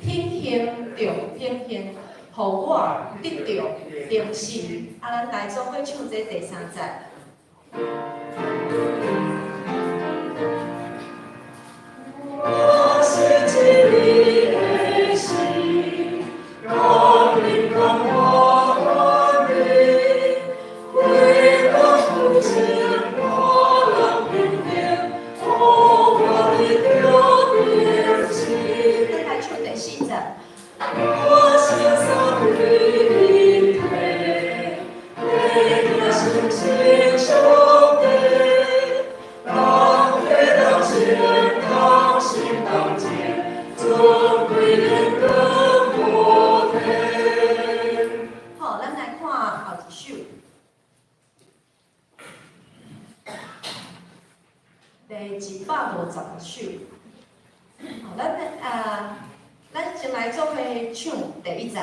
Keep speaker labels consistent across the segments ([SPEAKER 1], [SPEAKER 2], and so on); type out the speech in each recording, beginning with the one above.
[SPEAKER 1] 品行着品行，互我得着灵性。咱来做伙唱这第三节。我是知你的心，让灵光我你，为我不知我能明辨，我的灵心。再来唱第四节。我心上与你配，你的心情兄弟，当飞当前，当心当见，尊贵人跟我配。好，咱来看后一首。第150首。好，咱先来做伙唱第一节。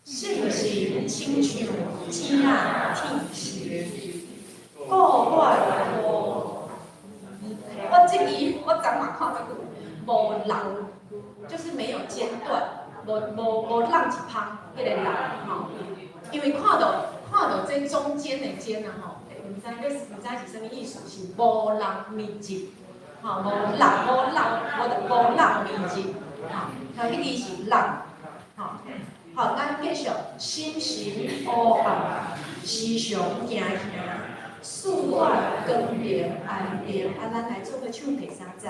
[SPEAKER 1] 性情亲像枝仔天时，故我这里我昨晚看到无人，就是没有间断，无浪一旁迄个人吼，因为看到这中间的间啊吼，唔知是什么意思，是无人密集，吼无人密集，吼，迄字是人，吼。好，咱继续心神乌暗，时常行行，事我光明安定。咱来做伙唱第三节。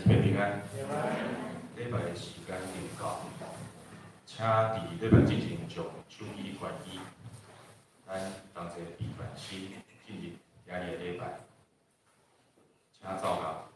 [SPEAKER 2] 平安，礼拜的时间就到，请伫礼拜进行上手机关机，咱同齐闭关心进入今日的礼拜，请走到。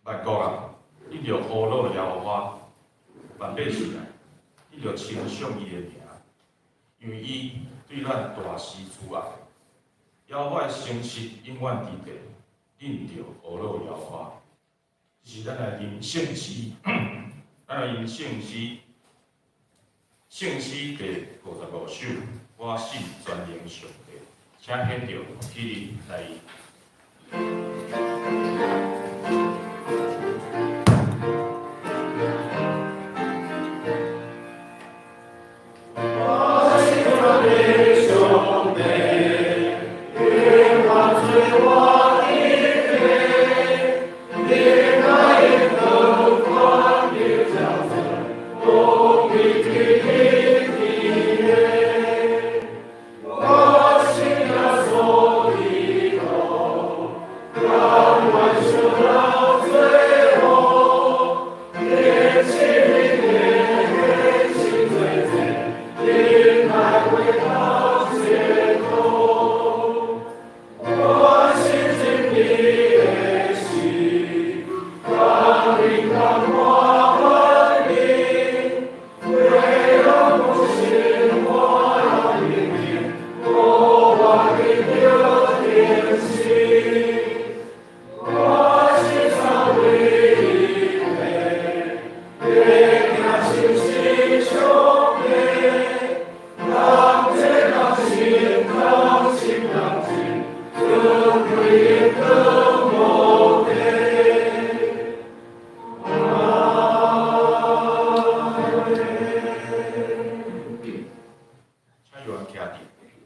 [SPEAKER 2] 万国啊，你着呼噜耶和华，万百姓啊，你着称颂伊的名，因为伊对咱大施慈爱。耶和华的诚实永远伫地，恁着呼噜耶和华。这是咱来吟圣诗，咱来吟圣诗，圣诗第55首，我信全能上帝，请献着起立来吟。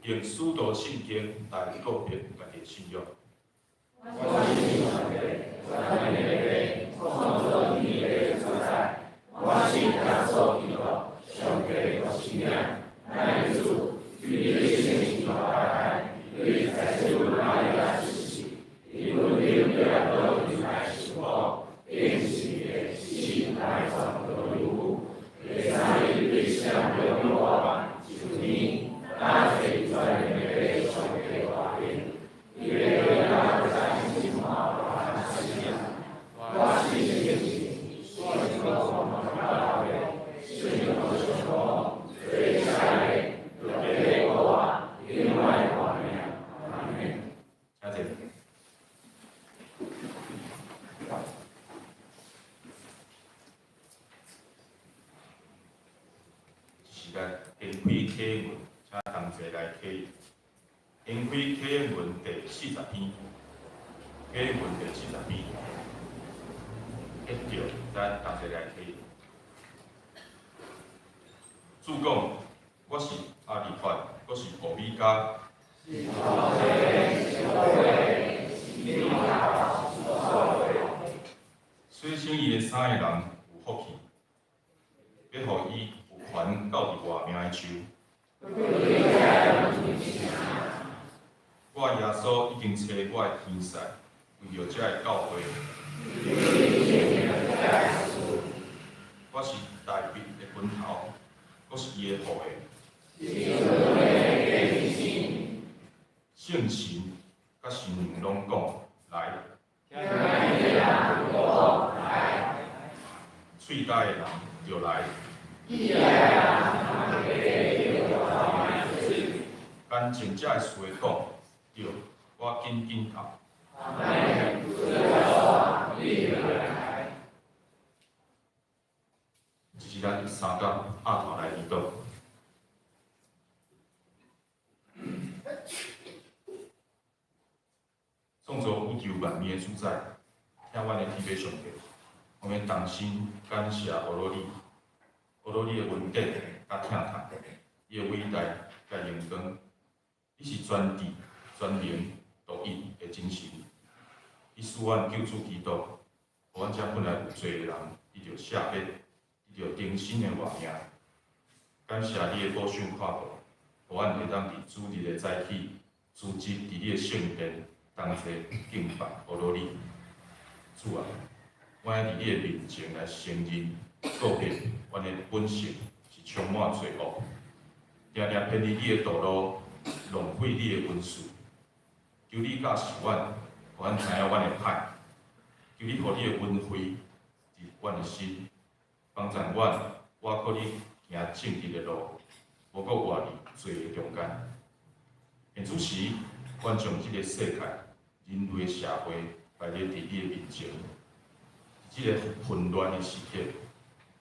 [SPEAKER 2] 用使徒圣经来告别家己的信仰。
[SPEAKER 1] 我信上帝，全能的创造天地所在。我信耶稣基督，上帝的信仰，乃主与你圣灵同在，与在主玛利亚时期，因为你的都是来是我，并且是来创造的路，也在你向的我，就你。大水专人被送给华人，因为他在心马华信仰，华信圣经，信靠我们大卫，信靠什么？最下来有给我另外华人，阿门。
[SPEAKER 2] 谢谢。时间展开体文。同齐来启，展开启文第40篇，启文第40篇，一着咱同齐来启。主讲，我是阿里法，我是乌米加。所请伊的三个人有福气，要互伊有权到伫外命的手。我耶稣已经找我的天使，为着这个教会。我是大卫的拳头，我是伊的后裔。圣神甲神灵拢讲来，喙呆的人就来。干净者的事讲，着我紧紧读。这是咱三角阿头来移动。创造宇宙万物的主宰，听阮的天父上帝，我们同心感谢俄罗斯，俄罗斯的恩典甲疼痛，伊的伟大甲荣光。伊是全智、全能、独一的真神。伊使阮救主基督，互阮遮本来有罪的人，伊就赦免，伊就重新的活命。感谢你的宝手看顾，互阮会当伫主日的早起，组织伫你的圣殿，同齐敬拜俄罗斯。主啊，我伫你的面前来承认告别，阮的本性是充满罪恶，常常偏离你的道路。浪费你的恩赐，求你教示阮，互阮知影阮的歹，求求你，互你的恩惠入阮的心，帮助我靠你行正直的路，无搁活伫罪的中间。现此时，阮将即个世界、人类的社会摆咧伫你的面前，即个混乱的时刻，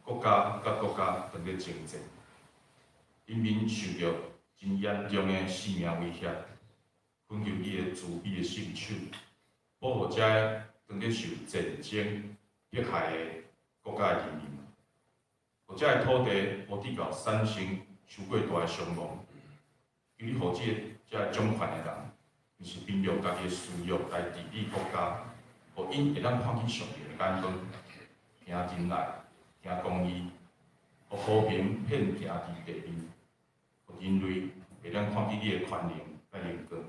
[SPEAKER 2] 国家甲国家当咧争战，人民受着真严重的性命威胁，恳求你的慈悲的圣手，保护遮个当咧受战争迫害的国家的人民，互遮个土地无得到产生伤过大的伤亡。求你，互遮个掌权的人，毋是凭着家己的私欲来治理国家，互因会当看见上帝的眼光，行仁爱，行公义，互和平遍行伫地面，互人类会当看见你的权能甲荣光。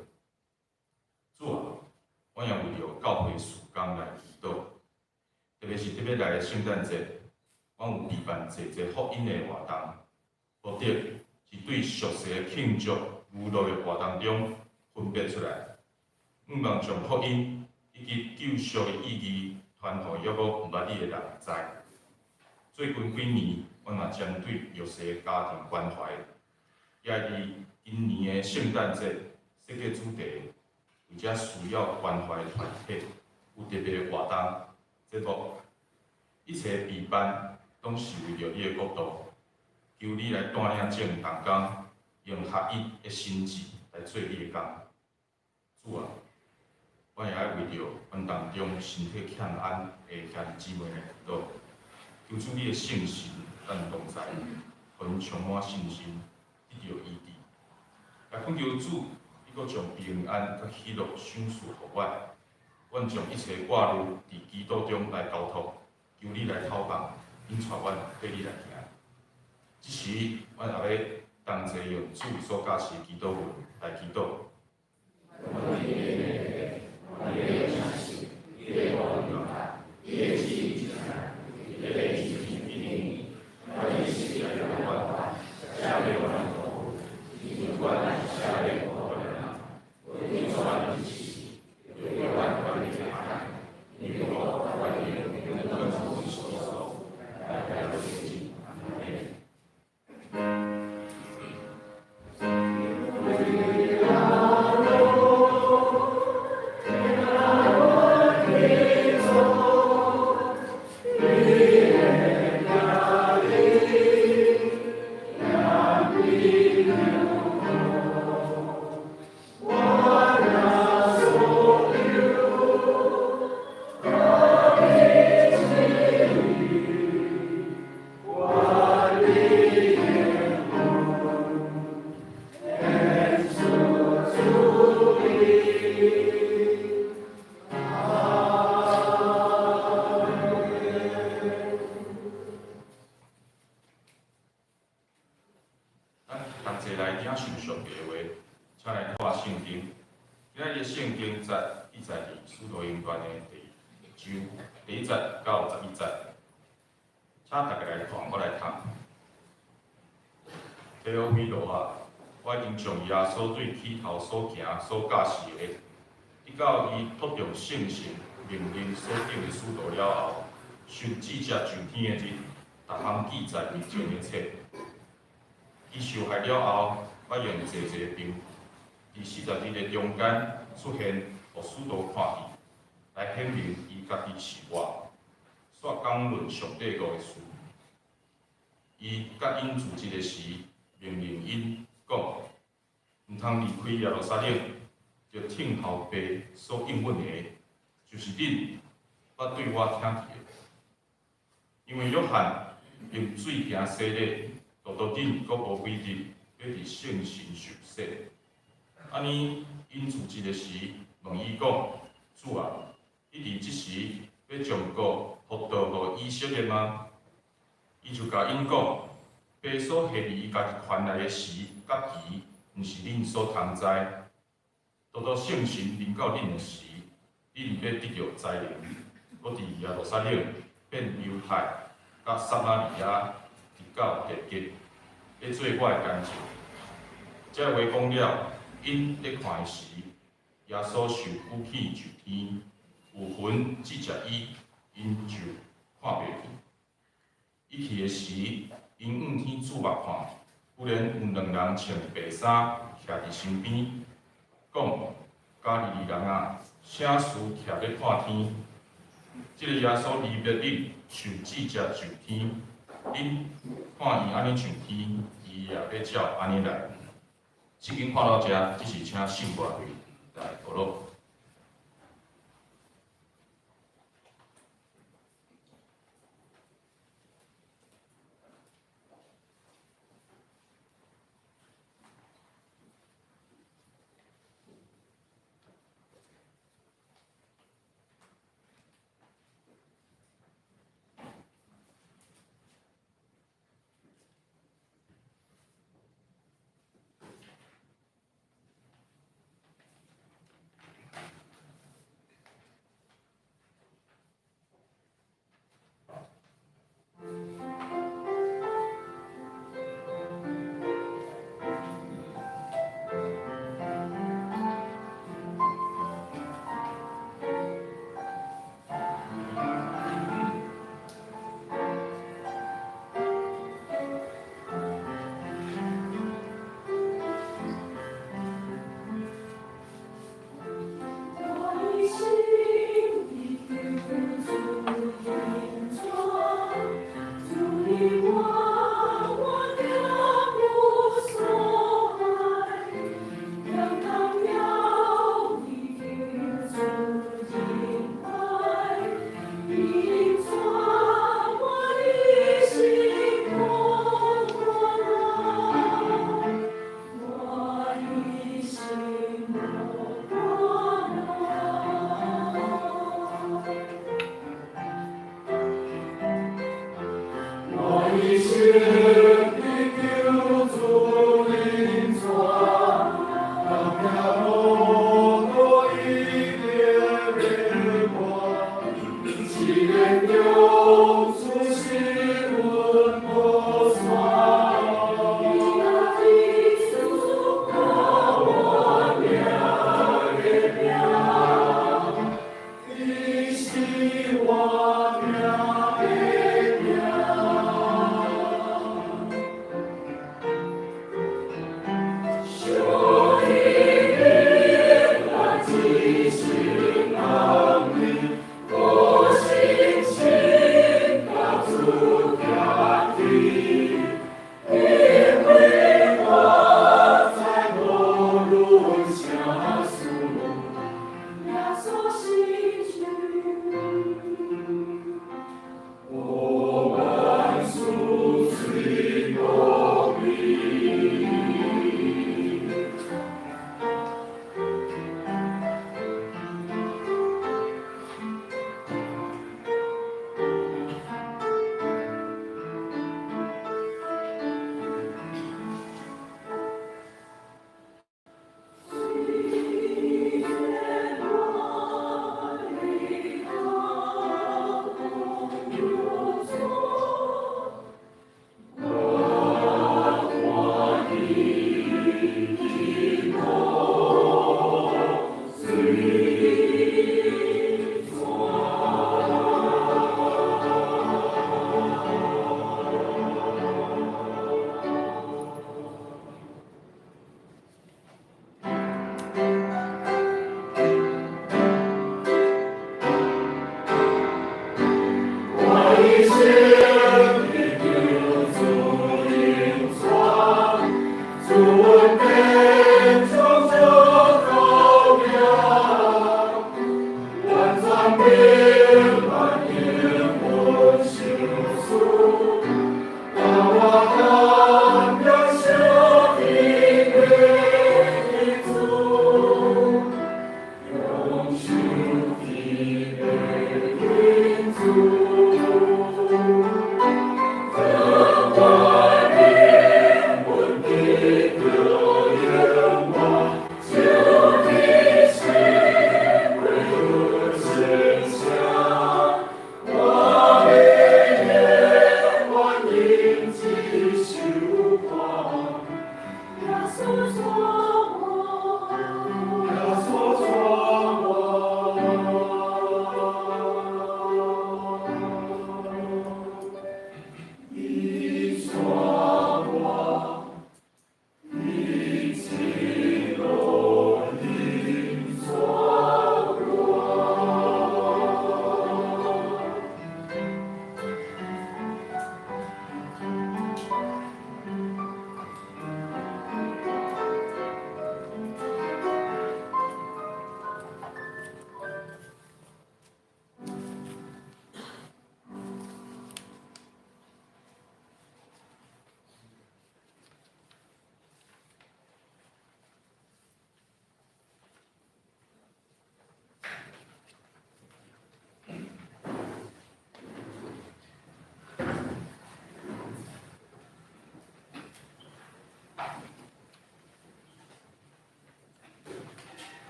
[SPEAKER 2] 主啊，我也为着教会事工来祈祷，特别是特别来的圣诞节，我有举办侪福音的活动，目的是对俗世的庆祝、娱乐的活动中分别出来，望将福音以及救赎的意义传互抑个毋捌你的人知。最近几年，我嘛针对弱势的家庭关怀，也伫今年的圣诞节设计主题，为遮需要关怀的团体有特别的活动节目，一切备办拢是为着你的国度，求你来带领正同工，用合一的心志来做你的工。主啊，我也爱为着阮当中身体欠安的兄弟姊妹来祈祷，求主你的圣神咱同在，互因充满信心，得到医治。也恳求主，你阁将平安甲喜乐赏赐互阮。阮将一切挂入伫基督中来交托，求你来透放，引带阮对你来行。即时，阮也要同齐用主所教示的基督文来祈祷。第1节到11节，请大家来看，我来读。天父为落啊，我已经将耶稣对起头所行所教示的，直到伊托着圣神命令所定的使徒了后，受指责上天的日，逐项记载伫前的册。伊受害了后，我用济病，伫40日的中间出现，互使徒看见。来显明伊家己是我，煞讲论上帝国的事。伊甲因自一个时，命令因讲，毋通离开耶路撒冷，就听候爸所应允的，就是恁捌对我听去的。因为约翰用水行洗礼，度恁阁无规定要伫圣神受洗。安尼因自一个时问伊讲，主啊，你伫即时要将国复倒互以色列吗？伊就甲因讲，爸所下伫伊家己传来的时甲期，毋是恁所通知。圣神临到恁的时，恁要得到灾难。我伫耶路撒冷、变犹太、甲撒玛利亚，直到地极，要做我的干净。这话讲了，因咧看的时，耶稣受举起就天。有魂指着伊，因就看袂见。伊去的时，因仰天注目看，忽然有2人穿白衫徛伫身边，讲：“加利利人啊，啥事徛咧看天？即、个耶稣离别日受指责上天，恁看伊安尼上天，伊也要照安尼来。”圣经看到遮，即是请圣歌队来祷告。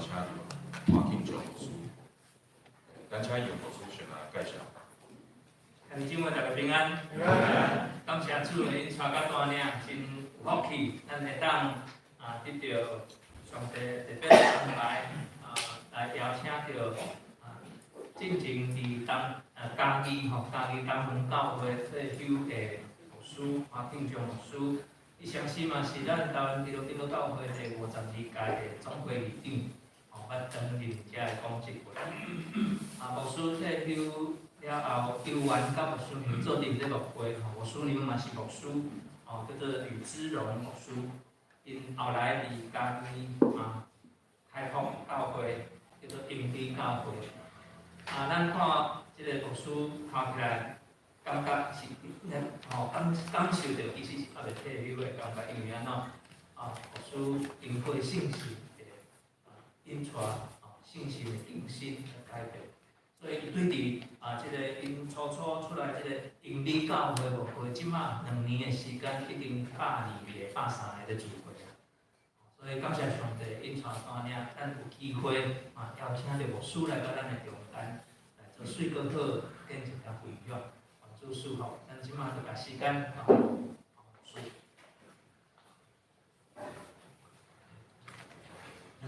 [SPEAKER 2] 请到华庆总牧师，咱请杨牧师先来介绍。
[SPEAKER 3] 弟兄姊妹大家平安，感谢主，因带到大领，真有福气，咱会当得到上帝特别安排来邀请到进前伫嘉义东门教会退休的牧师华庆忠牧师，伊上时嘛是咱台湾基督教会第52届的总会理长，捌担任遮的讲职位。牧师退休了后，球员甲牧师娘做阵咧牧会，牧师娘嘛是牧师，叫做吕之荣牧师。因后来伫嘉义开放教会，叫做英地教会。咱看即个牧师看起来，感觉是感受到其实是还袂退休的感觉，因为安怎牧师因会信息的引出信息的更新的改变。所以伊对伫即个因初出来即个英理教会牧会，即马2年的时间已经102个、103个咧聚会啊。所以感谢上帝，因带带领，咱有机会邀请着牧师来到咱的中间，来做水果好建一条会约，做事后，咱即马就把时间牧师。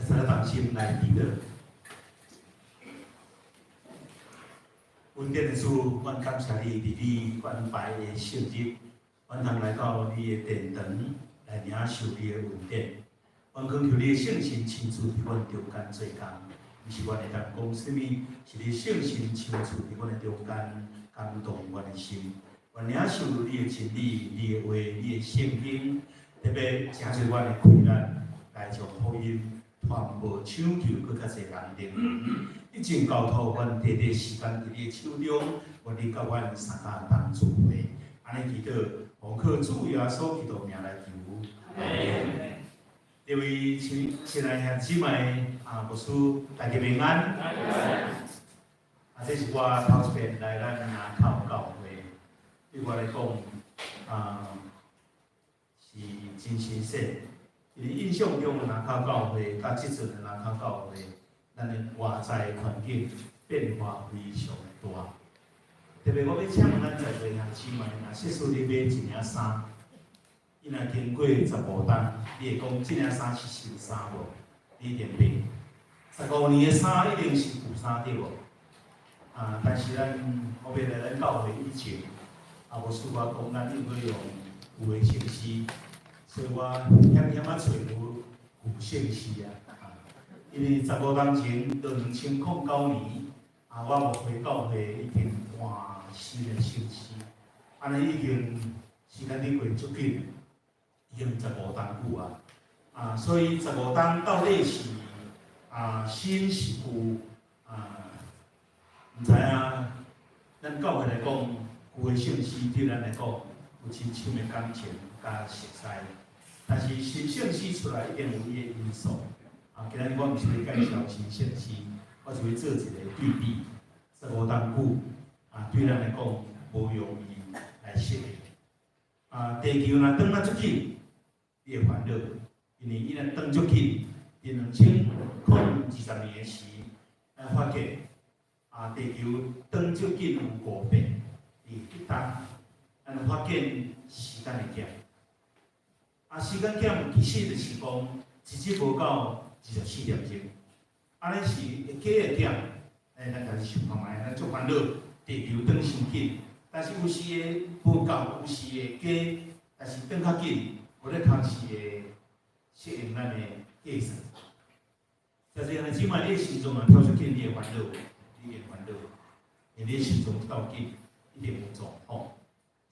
[SPEAKER 4] 三个放心来记得。恩典的主，阮感谢你，伫你关怀的圣日，阮通来到你的殿堂来领受你的恩典。阮恳求你的圣神亲自伫阮中间做工，毋是阮会当讲啥物，是你圣神亲自伫阮的中间感动阮的心。阮领受你的真理、你的话、你的圣经，特别诚侪阮的困难来将福音传播抢救，搁较侪人灵。一前交托阮短短时间伫你的手中，愿你甲阮三家同助会，安尼祈祷，奉靠主耶稣基督名来求。各位亲爱兄姊妹牧师，大家平安。这是我头一遍来咱南口教会，对我来讲，是真新鲜。因为印象中南口教会甲即阵的南口教会。咱的外在环境变化非常大，特别我要请问咱在座兄姊妹，若细数你买一领衫，伊若经过15天，你会讲这领衫是新衫无？你一定买。15年的衫一定是旧衫对无？但是我要来咱教会以前，无事我讲咱应该用旧的信息，所以我险找有旧信息啊。因为15天前，到2009年，我牧会教会已经换新的信息，安尼已经时间哩过足紧，已经15天久啊。所以15天到底是新是旧唔知影。咱教会来讲，旧的信息对咱来讲有深深的感情甲熟悉，但是新信息出来一定有伊的因素。今日我毋是要介绍新信息，我是要做一个对比，15天久对咱来讲无容易来适应。地球若转啊足紧，你会烦恼，因为伊若转足紧，伫2020年时，咱发觉地球转足紧有5变，伫一单，咱发现时间会减。时间减其实就是讲，一日无够。24点钟，安尼是会加会减，咱家己想看卖，咱足烦恼，地球转伤紧，但是有时会无够，有时会加，但是转较紧，我咧开始会适应咱的计算。但是呢，即摆你心中跳出紧，你会烦恼，你会烦恼，因为你心中跳紧，一定有状况，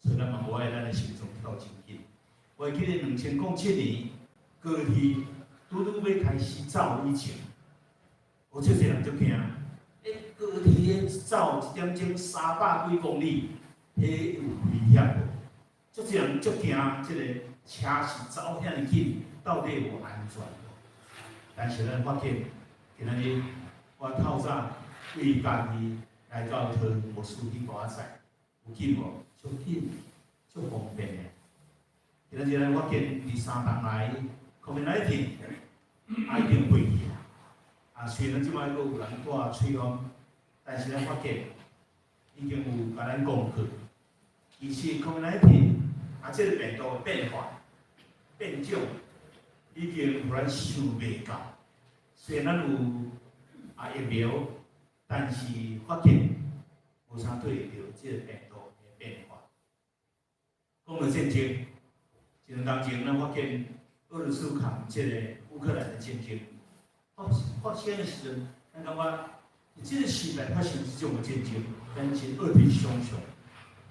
[SPEAKER 4] 所以咱嘛无爱咱的心中跳真紧。我记得2007年高铁。拄要开始走以前，有足侪人足惊。高铁走1点钟300几公里，迄有危险无？足侪人足惊，即个车是走遐尼紧，到底有安全无？但是咱发现，今仔日我透早为家己来到桃园牧师去赶载，有紧无？足紧，足方便的。今仔日咱发现第3天来，COVID-19。已经过去啊！虽然即摆阁有人带吹风，但是咱发现已经有甲咱讲过，其实 COVID-19 这个病毒的变化、变种，已经互咱想袂到。虽然咱有疫苗，但是发现无啥对着这个病毒的变化。讲到战争，一两天前咱发现俄罗斯抗这个乌克兰的战争发生的时阵，咱感觉这个时代发生这种的战争，咱是恶评相向。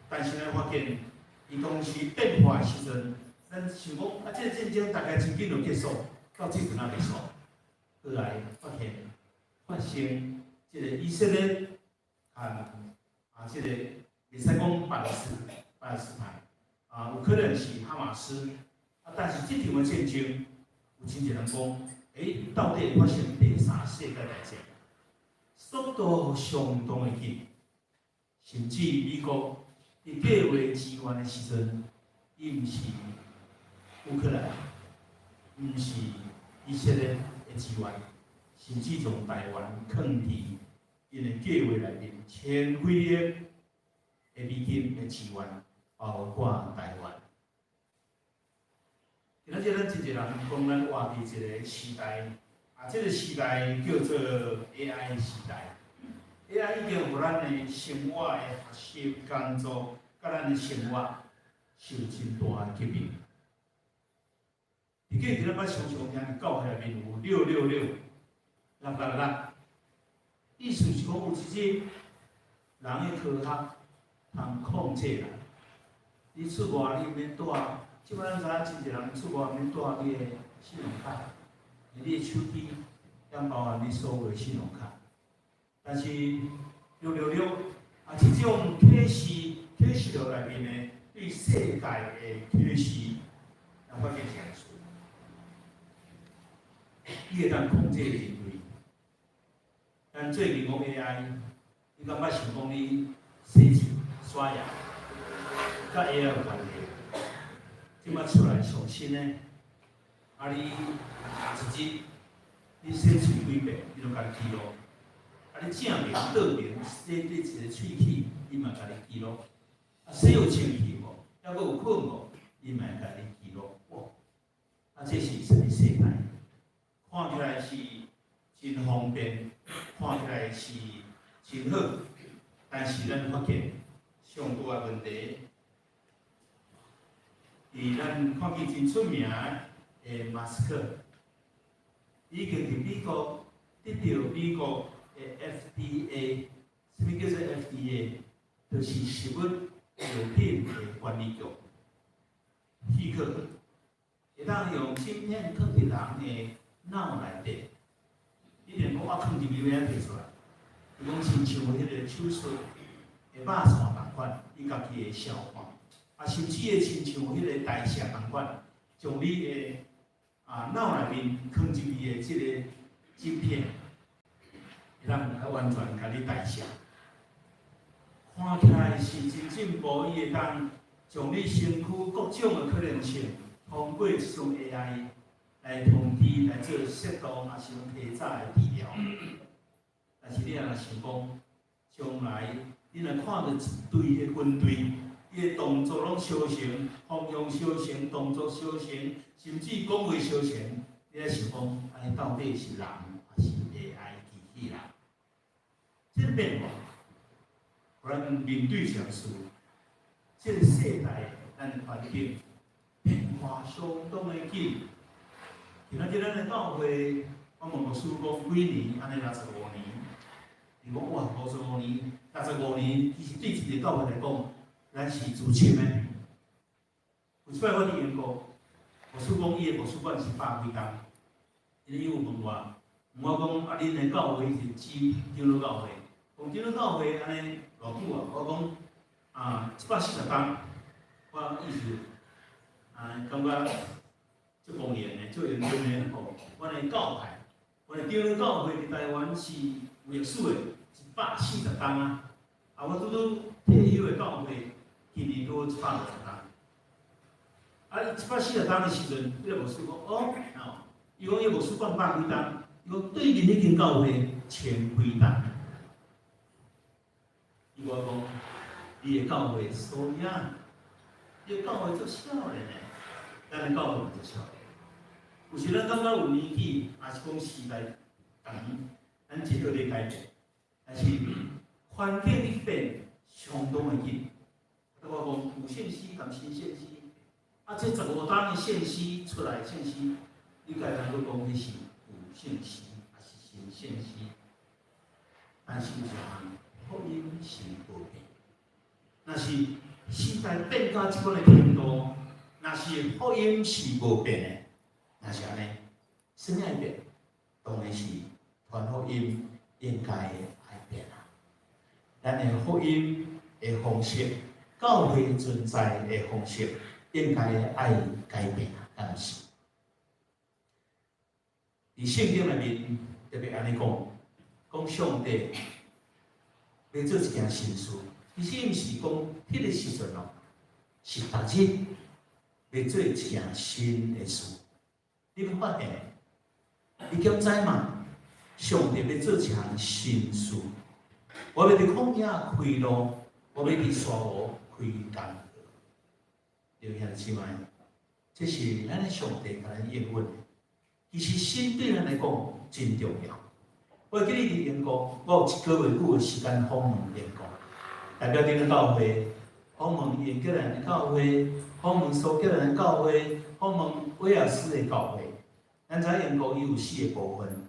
[SPEAKER 4] 但是咱发现，伊当时变化的时阵，咱想讲这个战争大概真紧就结束，到这阵也未煞。后来发生这个以色列这个袂使讲巴勒斯坦有可能是哈马斯但是这场的战争，有真侪人讲，到底会发生第三世界大战？速度相当的紧，甚至美国伫计划支援的时阵，伊毋是乌克兰，毋是以色列的支援，甚至从台湾放伫因的计划内面，千几亿的美金的支援，包括台湾。今仔日咱真侪人讲，咱活伫一个时代，这个时代叫做 AI 时代。AI 已经互咱的生活的学习、工作，甲咱的生活受真大的革命。伫过去咱捌常常听教会内面有666、666，意思是讲有一日人的科学通控制人，你出外你免带。即摆咱知影真侪人出外免带你的信用卡，你的手机，也包含你所有的信用卡。但是666这种启示录内面的对世界的启示，咱发现是安怎？伊会当控制人类。咱最近讲 AI， 你敢捌想讲你洗手、刷牙，甲 AI 有关系？即摆出来上新的，你一日你洗喙几遍，你就家己记录。你正面、倒面洗你一个喙齿，伊嘛家己记录。洗有清气无？抑阁有困无？伊嘛家己记录。哇！这是什么世代？看起来是真方便，看起来是真好，但是咱发现上大的问题。咱看见真出名的马斯克，已经伫美国得到美国的 FDA， 什么叫做 FDA？ 就是食物药品的管理局许可，会当用芯片放伫人的脑内底。伊连讲我放入去要摕出来，伊讲亲像迄个手术的肉线同款，伊家己会消化。甚至会亲像迄个代谢同款，将你的脑内面放入去的即个晶片，会当完全甲你代谢。看起来是真进步，伊会当将你身躯各种的可能性，通过即种 AI 来通知来做适当也是讲提早的治疗。但是你若想讲，将来你若看到一队的军队。伊的动作拢相像，方向相像，动作相像，甚至讲话相像。你来想讲，安尼到底是人还是 AI 机器人？这个变化，互咱面对上事，这个世代咱的环境变化相当的紧。今仔日咱的教会，我问牧师讲几年，安尼65年。伊讲哇，55年、65年，其实对一个教会来讲。咱是自深的。有一摆我伫英国，牧师讲伊的图书馆是100几间，伊有问我讲恁的教会是指长老教会，讲长老教会安尼偌久啊？我讲140间，我意思感觉足公认的、足认真的吼。阮的教派，阮的长老教会伫台湾是有历史的，140间啊。我拄拄退休的教会。今年都150间，140间的时阵，迄个牧师讲伊讲伊牧师馆100几间，伊讲对面迄间教会千几人，伊我讲，伊个教会所以啊，伊个教会足少年诶，咱个教会足少年。有时咱感觉有年纪，也是讲时代长，咱一直咧改变，但是环境一变，相当诶紧。我讲有信息同新信息，这15单的信息出来信息，你该能够讲迄是有信息，还是新信息？但是有一项福音是无变，那是时代变到即款的程度，那是福音是无变的，那是安尼，什么会变？当然是传福音应该爱变啊。咱的福音的方式。教会存在的方式应该爱改变啊，敢毋是？伫圣经内面特别安尼讲，讲上帝要做一件新事，其实毋是讲迄个时阵哦，是逐日要做一件新的事。你有发现？你敢知嘛？上帝要做一项新事，我要伫旷野开路，我要伫沙漠。开工课，留下姊妹，这是咱的上帝甲咱应允的。其实心对咱来讲真重要。我记得伫英国，我有1个月久的时间访问英国，代表顶个教会，访问英格兰的教会，访问苏格兰的教会，访问威尔斯的教会。咱知英国伊有4个部分，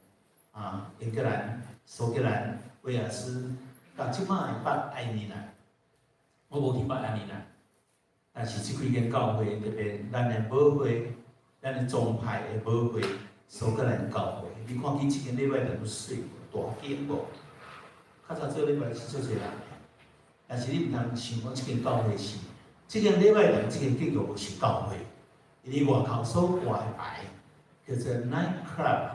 [SPEAKER 4] 英格兰、苏格兰、威尔斯，甲即摆的北爱尔兰。我无去北爱尔兰，但是即几间教会，特别咱的母会、咱的宗派的母会、苏格兰教会，你看见即间礼拜堂水大间无？较早做礼拜是做侪人，但是你毋通想讲即间教会是，即间礼拜堂、即间建筑是教会，因为外口所挂的牌叫做 Night Club，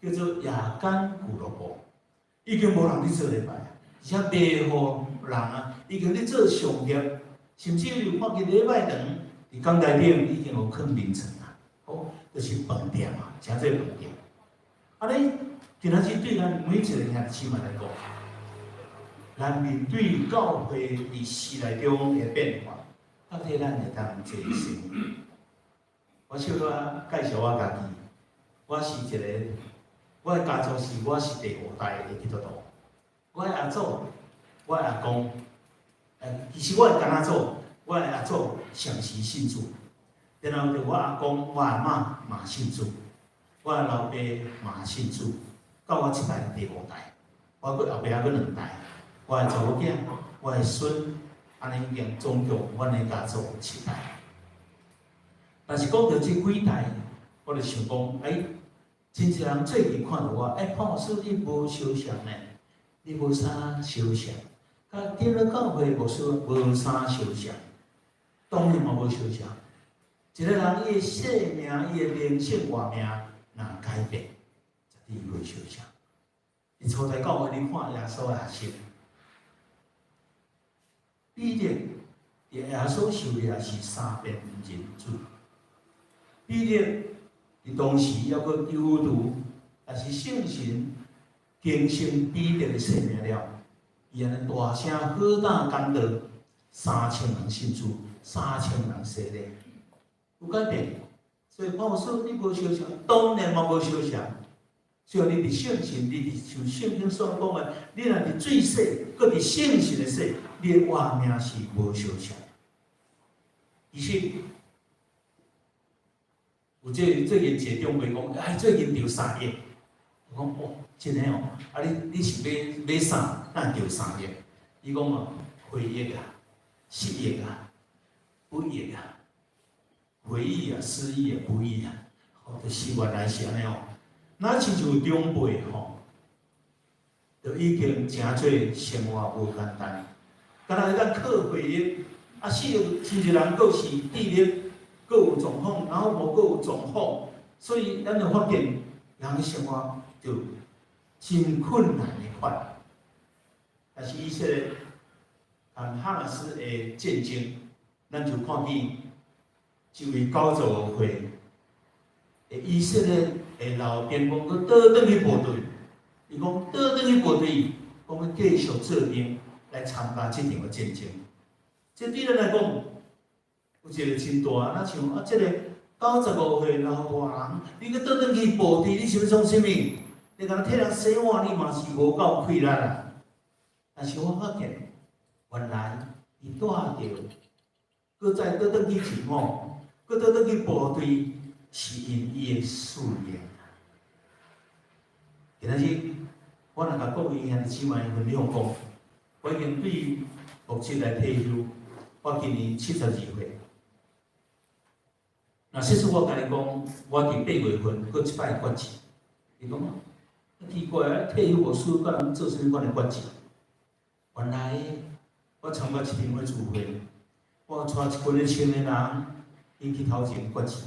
[SPEAKER 4] 叫做夜间俱乐部，已经无人去做礼拜，而且卖互人啊。已经咧做商业，甚至有看见礼拜堂伫港台顶已经有放眠床啊，哦，就是饭店啊，诚济饭店。安尼，今仔日对咱每一个兄弟姊妹来讲，咱面对教会伫时代中的变化，到底咱会当做什么？我小可介绍我家己，我是一个，我的家族是我是第5代的基督徒，我的阿祖，我的阿公。其实我会干仔做，我的阿祖上时信主，然后就我阿公、我阿嬷嘛信主，我的老爸嘛信主，到我即代第5代，包括后壁还佫2代，我的查某囝、我的孙，安尼已经总共阮的家族7代。但是讲到即几代，我就想讲，真侪人最近看到我，潘老师你无烧香呢，你无啥烧香。甲进入教会无啥相像，当然嘛无相像。一个人伊的性命、伊的灵性活命，若改变，绝对会相像。你初在教会你看耶稣也是，彼得伫耶稣受的也是3遍认主。彼得伫当时还佫犹豫，但是圣神更新彼得的生命了。伊安尼大声好大讲道，3000人信主，3000人洗礼，有改变。所以保罗说：“你无相像，当然嘛无相像。只要你伫圣神，你伫像圣经所讲的，你若伫水洗，搁伫圣神的洗，你的活命是无相像。其实有最近一个长辈讲，最近着3亿。我讲哦，真诶哦，你是买啥？咱着3亿。伊讲嘛，回忆啊，失忆啊，不忆啊，回忆啊，失忆啊，不忆啊，就是原来是安尼哦。咱亲像长辈吼，就已经诚侪生活无简单。敢若咱靠回忆，死了真侪人佫是智力佫有状况，然后无佫有状况，所以咱就发现人生活。就真困难的款，但是以色列和哈马斯的战争，咱就看见一位高造会的以色列的老边讲，佮倒转去部队，伊讲倒转去部队，讲要继续做兵来参加这场的战争。这对咱来讲，有一个真大，那像啊，这个95岁老大人，你佮倒转去部队，你是要创啥物？你讲替人洗碗，你嘛是无够气力啊！但是我发现，原来伊带着，佮再倒转去前往，佮倒转去部队，是因伊的事业。今仔日，我若甲各位兄弟姊妹分享讲，我已经对目前来退休，我今年72岁。那其实我甲你讲，我伫8月份搁一摆决志，伊讲。奇怪啊！退休无事，甲人做啥物款的决志？原来我参加一场的聚会，我带一群的青年人，因去头前决志。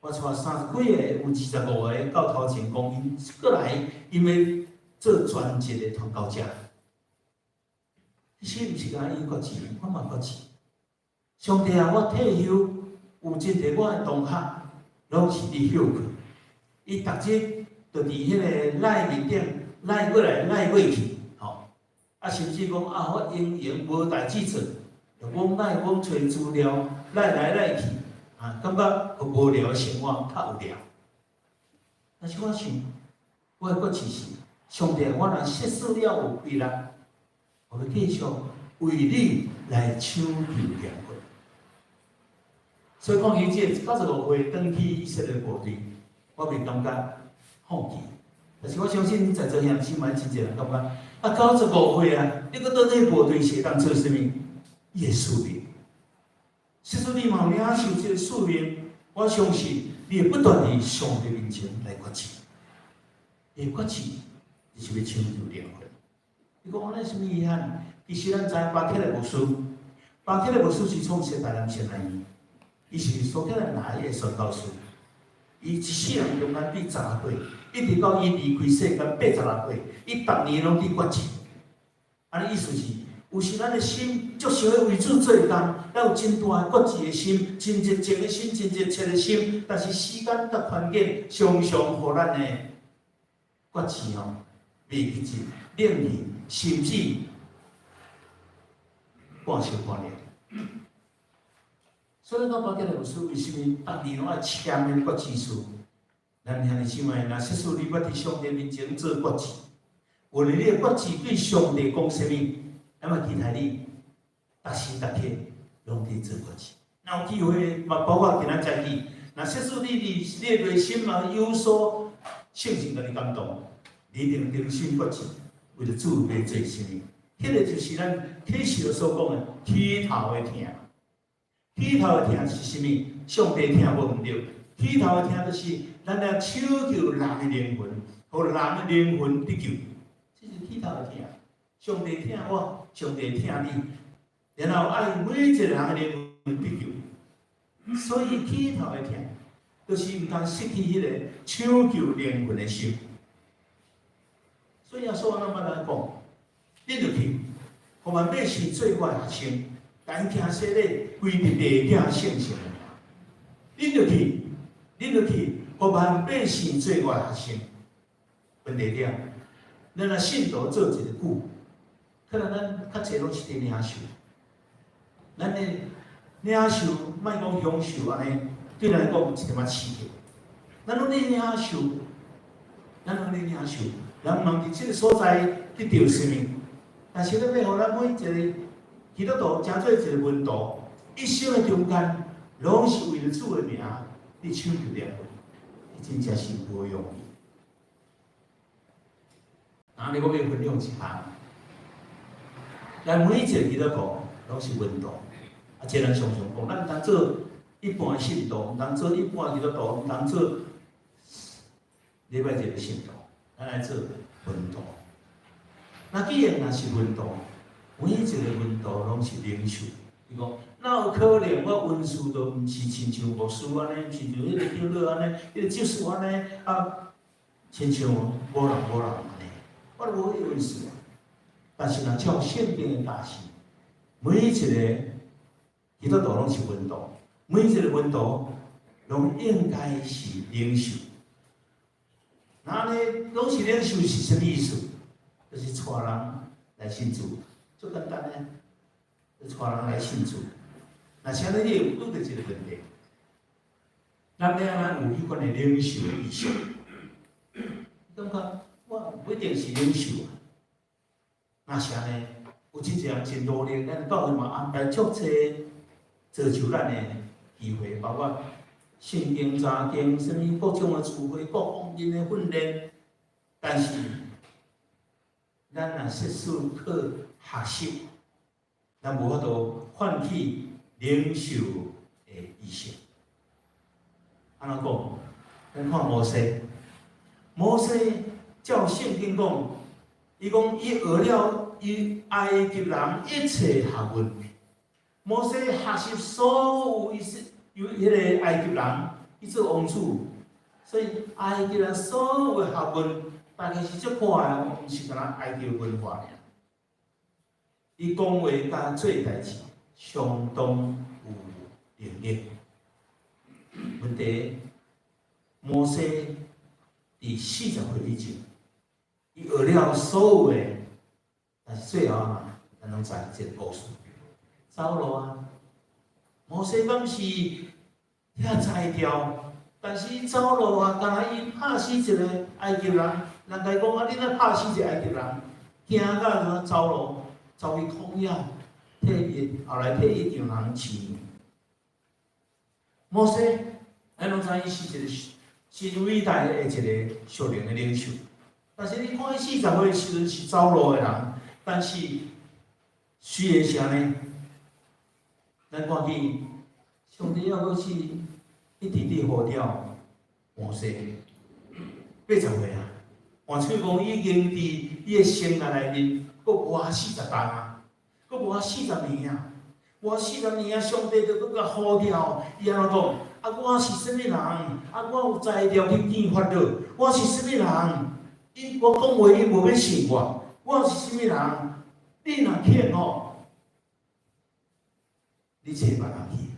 [SPEAKER 4] 我带30几个，有25个到头前讲，因过来，因为做全职的传教者。其实毋是讲伊决志，我嘛决志。上帝啊！我退休，有真侪我的同学，拢是伫休课，伊逐日。就伫迄个赖面顶赖过来赖过去，吼！啊，甚至讲啊，我营无代志做，就讲赖讲找资料，赖来赖去，啊，感觉互无聊的生活较有聊。但是我想，我的决志是，上帝，我若失死了有规律，我要继续为你来抢救良魂。所以讲，伊这95岁转去以色列部队，我袂感觉。放弃，但是我相信在座兄弟姊妹真侪人感觉，啊95岁啊，你搁倒咧部队是当做啥物？伊的使命。其实你嘛有领受这个使命，我相信你会不断伫上帝面前来决志。伊决志就是要抢救灵魂。你讲安尼什么遗憾？其实咱知巴克勒牧师，巴克勒牧师是创设台南先来伊，伊是苏格兰来的宣教师。伊一世人中间对10岁，一直到伊离开世间86岁，伊逐年拢伫决志。安尼意思是，有时咱的心足想要为主做工，咱有真大决志的心，真热情的心，真热切的心。但是时间甲环境常常互咱的决志吼袂去进，冷去，甚至半小半了。所以讲，巴克勒牧师为什么逐年拢爱签迄决志书？咱兄弟姊妹，若实属你要伫上帝面前做决志，无论你的决志对上帝讲啥物，咱嘛期待你踏实踏铁，拢去做决志。若有机会，嘛包括今仔日日，若实属你伫你的内心嘛有所圣神甲你感动，你一定定心决志，为了主要做啥物？迄个就是咱启示所讲的起头的听。起头的听是啥物？上帝听无毋对，起头的听就是咱来抢救人的灵魂，互人的灵魂得救，这是起头的听。上帝听我，上帝听你，然后爱每一个人的灵魂得救。所以起头的听，就是毋通失去迄个抢救灵魂的心。所以耶稣安怎捌咱讲，你入去，互万百姓做我的学生。但行洗礼，归伫地顶圣神的名。恁就去，互万百姓做我的学生。问题点，咱若信徒做一个久，可能咱较侪拢是伫领受。咱的领受，莫讲享受安尼，对咱来讲一点仔刺激。咱拢咧领受，人毋伫即个所在得到什么？但是咱要互咱每一个。基督徒诚做一个门徒，一生的中间，拢是为了主的名，你抢救灵魂，真正是无容易。啊，你我要分享一项，咱每一个基督徒拢是门徒，啊，这人常常讲，咱毋通做一般的信徒，毋通做一般基督徒，毋通做礼拜日的信徒，咱来做门徒。那既然若是门徒，每一个门徒拢是领袖。伊讲，哪有可能我文书都毋是亲像牧师安尼，亲像迄个长老安尼，迄个执事安尼啊，亲像无人安尼，我都无迄回事。但是若照圣经的大事，每一个基督徒拢是门徒，每一个门徒拢应该是领袖。那安尼拢是领袖是什么意思？就是带人来信主，最简单诶，就带人来信主。那现在你有拄到一个问题，咱要安怎有迄款诶领袖诶意识？感觉我不一定是领袖啊。那是安尼，有真侪人真努力，咱教会嘛安排足侪造就咱诶机会，包括圣经查经，什么各种诶聚会、各方面诶训练。但是，咱若实事去学习，咱无法度唤起领袖诶意识。安怎讲？咱看摩西，摩西照圣经讲，伊讲伊学了伊埃及人一切学问。摩西学习所有迄个埃及人，伊做王子，所以埃及人所有诶学问，大概是足快诶，毋是干那埃及文化尔。伊讲话甲做代志，相当有能力。问题，摩西伫40岁以前，伊学了所有诶，但是最后啊，咱拢知一个故事，走路啊。摩西敢是遐才调，但是伊走路啊，敢若伊拍死一个埃及人，人家讲啊，你若拍死一个埃及人，惊到怎走路，走去旷野，后来替伊丈人饲。摩西，咱拢知伊是一个真伟大的一个属灵的领袖。但是你看伊40岁时阵是走路的人，但是虚的是安尼，咱看见上帝要阁是一直伫呼召摩西，80岁啊，换嘴讲已经伫伊的生涯内面，阁活40冬啊，阁活40年啊，活40年啊，上帝就阁甲呼召，伊安怎讲？啊，我是甚物人？啊，我有才调去见法老。我是甚物人？我讲话伊无要信我。我是甚物人？你若骗我，你找别人去。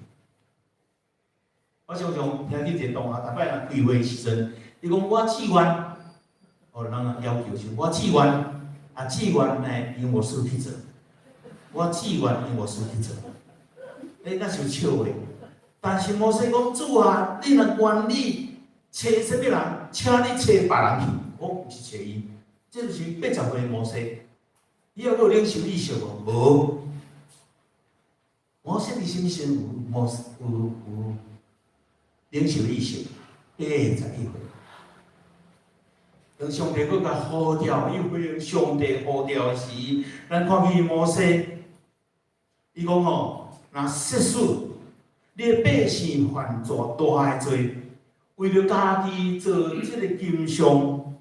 [SPEAKER 4] 我常常听见一个同学，逐摆人聚会时阵，伊讲我志愿，哦，人要求是我志愿，啊，志愿呢由我书记做，我志愿由我书记做，那是笑话。但是摩西讲主啊，你若愿意找什么人，请你找别人去，我毋是找伊。这就是80岁的摩西，伊还有领袖意识无？无。摩西伫什么时阵有领袖意识？81岁。当上帝佫甲呼召，伊回应上帝呼召的时，咱看见摩西，伊讲吼，若实事。你的百姓犯大的罪，为了家己做这个金像，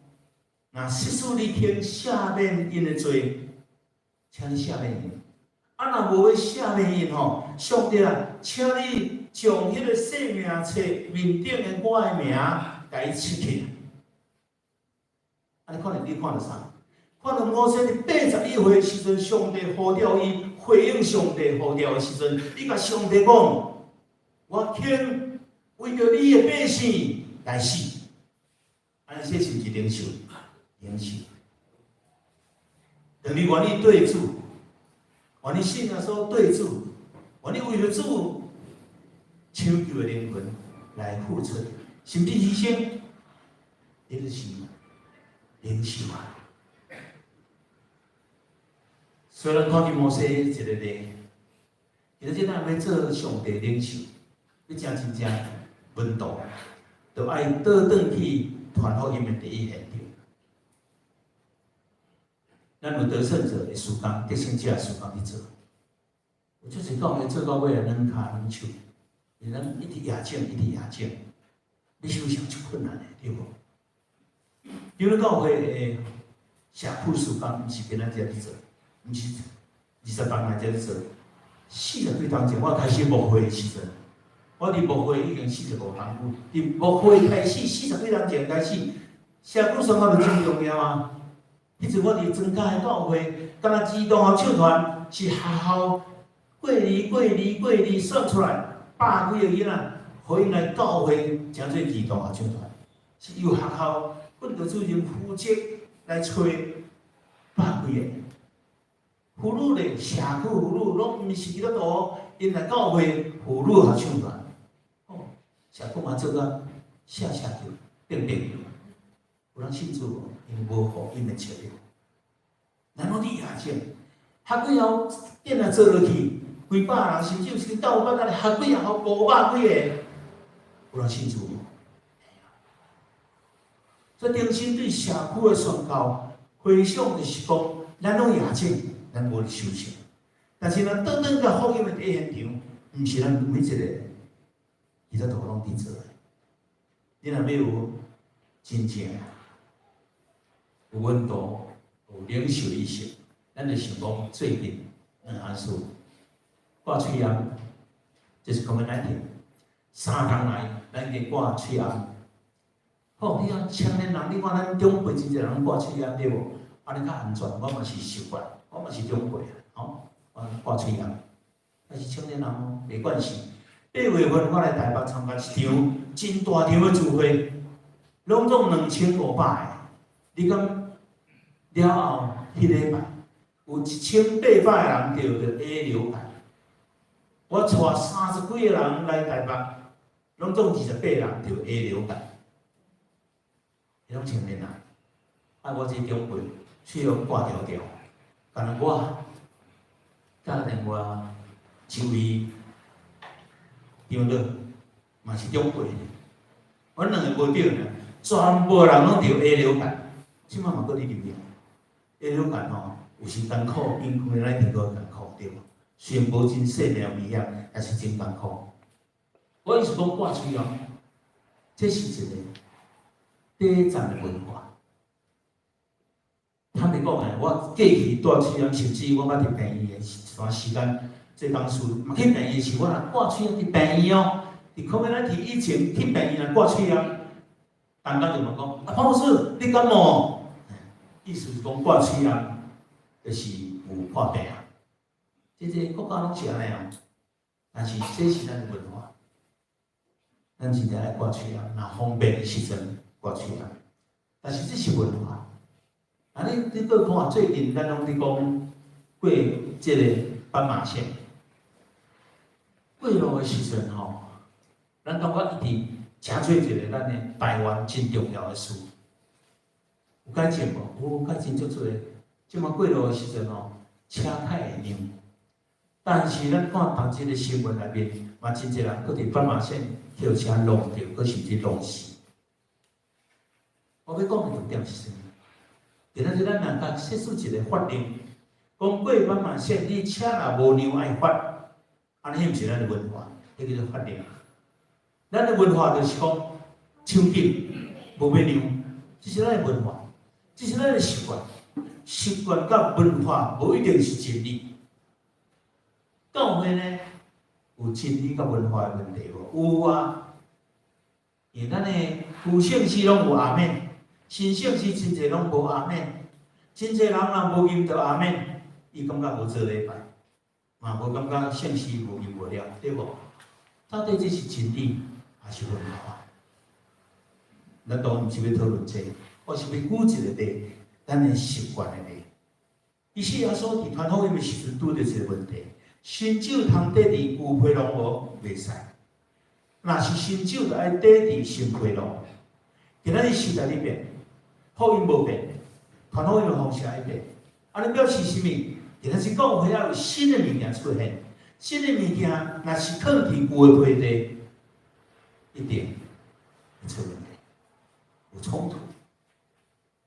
[SPEAKER 4] 那实使你肯赦免因的罪，请你赦免因。啊，若无要赦免因吼，上帝啊，请你将迄个生命册面顶的我的名，甲伊切去。啊，你看到啥？看到摩西伫81岁的时阵，上帝呼召伊回应上帝呼召的时阵，你甲上帝讲。我肯为着你的百姓来死，安尼这是不是领袖？领袖。当你愿意对主，愿意信仰说对主，愿意为了主抢救的灵魂来付出，甚至牺牲，这就是领袖啊。虽然看见摩西一个例，其实咱要做上帝领袖。要真正稳当，就爱倒转去传福音的第一现场。咱有得胜者的事工，得胜者的事工去做。有足侪教会做到尾啊，软骹软手，因咱一直亚症，一直亚症，你想想就困难的，对无？因为教会的社区事工，毋是今仔日去做，毋是20多年才去做。40几年前我开始牧会的时阵。我伫牧会已经45年久，伫牧会开始40几年前开始，社区生活就真重要啊！迄阵我伫庄家的教会，敢若儿童合唱团是学校过年算出来100几个囡仔，互因来教会诚侪儿童合唱团，是由学校训导主任负责来找百几个妇女咧，社区妇女拢毋是基督徒，因来教会妇女合唱团，哦，社区嘛做甲写就变变，有人信主，因无互因来切入，然后你也种，学几后电来做落去，几百人甚至有时到500人，学几后500几个，有人信主。所以重新对社区的宣告，回想就是讲，咱拢也种，咱无咧收成。但是呢，当甲福音的第一现场，毋是咱每一个伊在土拢伫做的。你若要有真正有温度、有领袖意识，咱就想讲最近安事挂喙烟，这是COVID-19，3天来咱已经挂喙烟。好，你讲青年人，你看咱长辈真侪人挂喙烟对无？安尼较安全，我嘛是习惯，我嘛是长辈吼，挂喙烟。但是青年人袂惯势。8月份我来台北参加一场真大场的聚会，拢总2500个。你讲了后，迄礼拜有1800个人得 A 流感。我带30几个人来台北，拢总28人得 A 流感。迄种青年人，我这长辈虽然挂条条，但是我打电话一位长老，嘛是长辈，阮两个无着呢，全部人拢着 A 流感，即摆嘛搁咧流行。A 流感吼，有时艰苦，因为咱天个艰苦对无？虽然无真细命危险，但是真艰苦。我意思讲挂喙烟，这是一个短暂的文化。他们讲诶，我过去带喙烟，甚至我捌伫病院诶一段时间。这当时嘛去病院时，我若挂喙烟伫病院哦，伫COVID-19以前去病院若挂喙烟，大家就问讲：啊，潘老师，你感冒？意思是讲挂喙烟，就是有破病啊。这国家拢是安尼哦，但是这是咱的文化，咱真正爱挂喙烟，若方便的时阵挂喙烟，但是这是文化。啊，你搁看最近咱拢伫讲过这个斑马线。过路的时阵吼，咱感觉一直诚做一个咱的台湾真重要的事。有改进无？有改进足多。即马过路的时阵吼，车太会让。但是咱看当今的新闻内面，嘛真侪人搁伫斑马线叫车弄着，搁甚至弄死。我要讲的重点是啥？今仔日咱若甲设置一个法令，讲过斑马线，你车若无让爱罚。安尼毋是咱的文化，迄叫做法令。咱的文化就是讲，抢紧无要让，这是咱的文化，这是咱的习惯。习惯甲文化无一定是真理。教会呢，有真理甲文化的问题无？有啊，因为咱的旧圣诗拢有阿免，新圣诗真侪拢无阿免，真侪人若无吟着阿免，伊感觉无做礼拜。嘛无感觉圣诗无明无了，对无？到底这是真理还是文化？咱当然毋是要讨论这，我是要举一个例，咱的习惯的例。以西亚所伫传福音的时阵拄着一个问题：新酒通缀伫旧皮囊无？袂使。若是新酒，就爱缀伫新皮囊。今仔日时代咧变，福音无变，传福音的方式爱变。安尼表示啥物？今仔日教会要有新的物件出现，新的物件若是抗拒旧的皮地，一定会出问题，有冲突。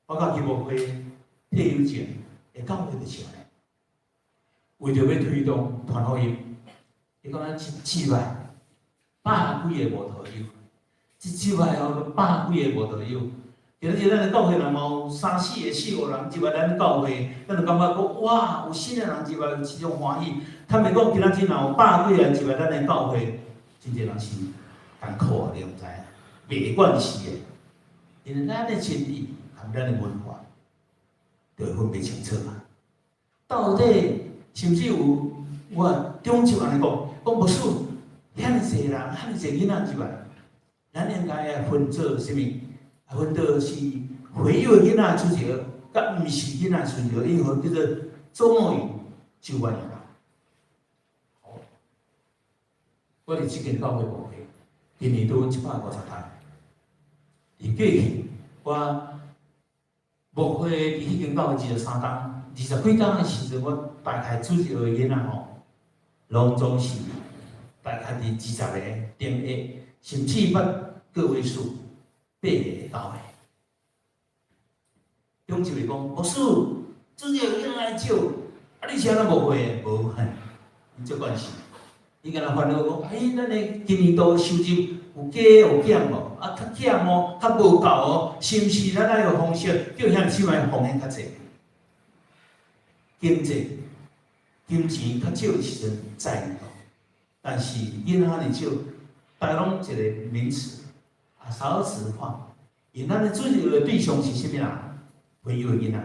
[SPEAKER 4] 我甲基督会退休前的教会就是安尼，为着要推动传福音，伊讲咱1摆100几个无道友，1摆后100几个无道友。今仔日咱的教会若有3、4个、4、5人入来咱教会，咱就感觉讲哇，有新的人入来，一种欢喜。坦白讲，今仔日若有100几个人入来咱的教会，真侪人是艰苦啊，你毋知影，袂惯势的。因为咱的真理和咱的文化，就会分别清楚嘛。到底甚至有我中级安尼讲，牧师，遐尼济人，遐尼济囡仔入来，咱应该要分做啥物？分做是会友囡仔主席，甲毋是囡仔主席，因为叫做周末营9万人。我哋即间教会牧会，今年都150摊。而过去我牧会伫迄间教会23天，20几天的时阵，我大概主席的囡仔吼，拢总是大概伫20个顶下，甚至捌个位数8个到的。中就会讲，牧师，主席的囡仔少，啊你是安怎牧会的？无，伊这关系。伊敢若烦恼讲，咱的今年度收入有加有减无？啊，较减哦，较无够哦，是毋是咱爱有方式叫遐手来奉献较济？经钱较少的时阵在咯，但是囡仔哩少，大家拢一个名词啊，少子化。因咱的主要的对象是啥物人？会友的囡仔。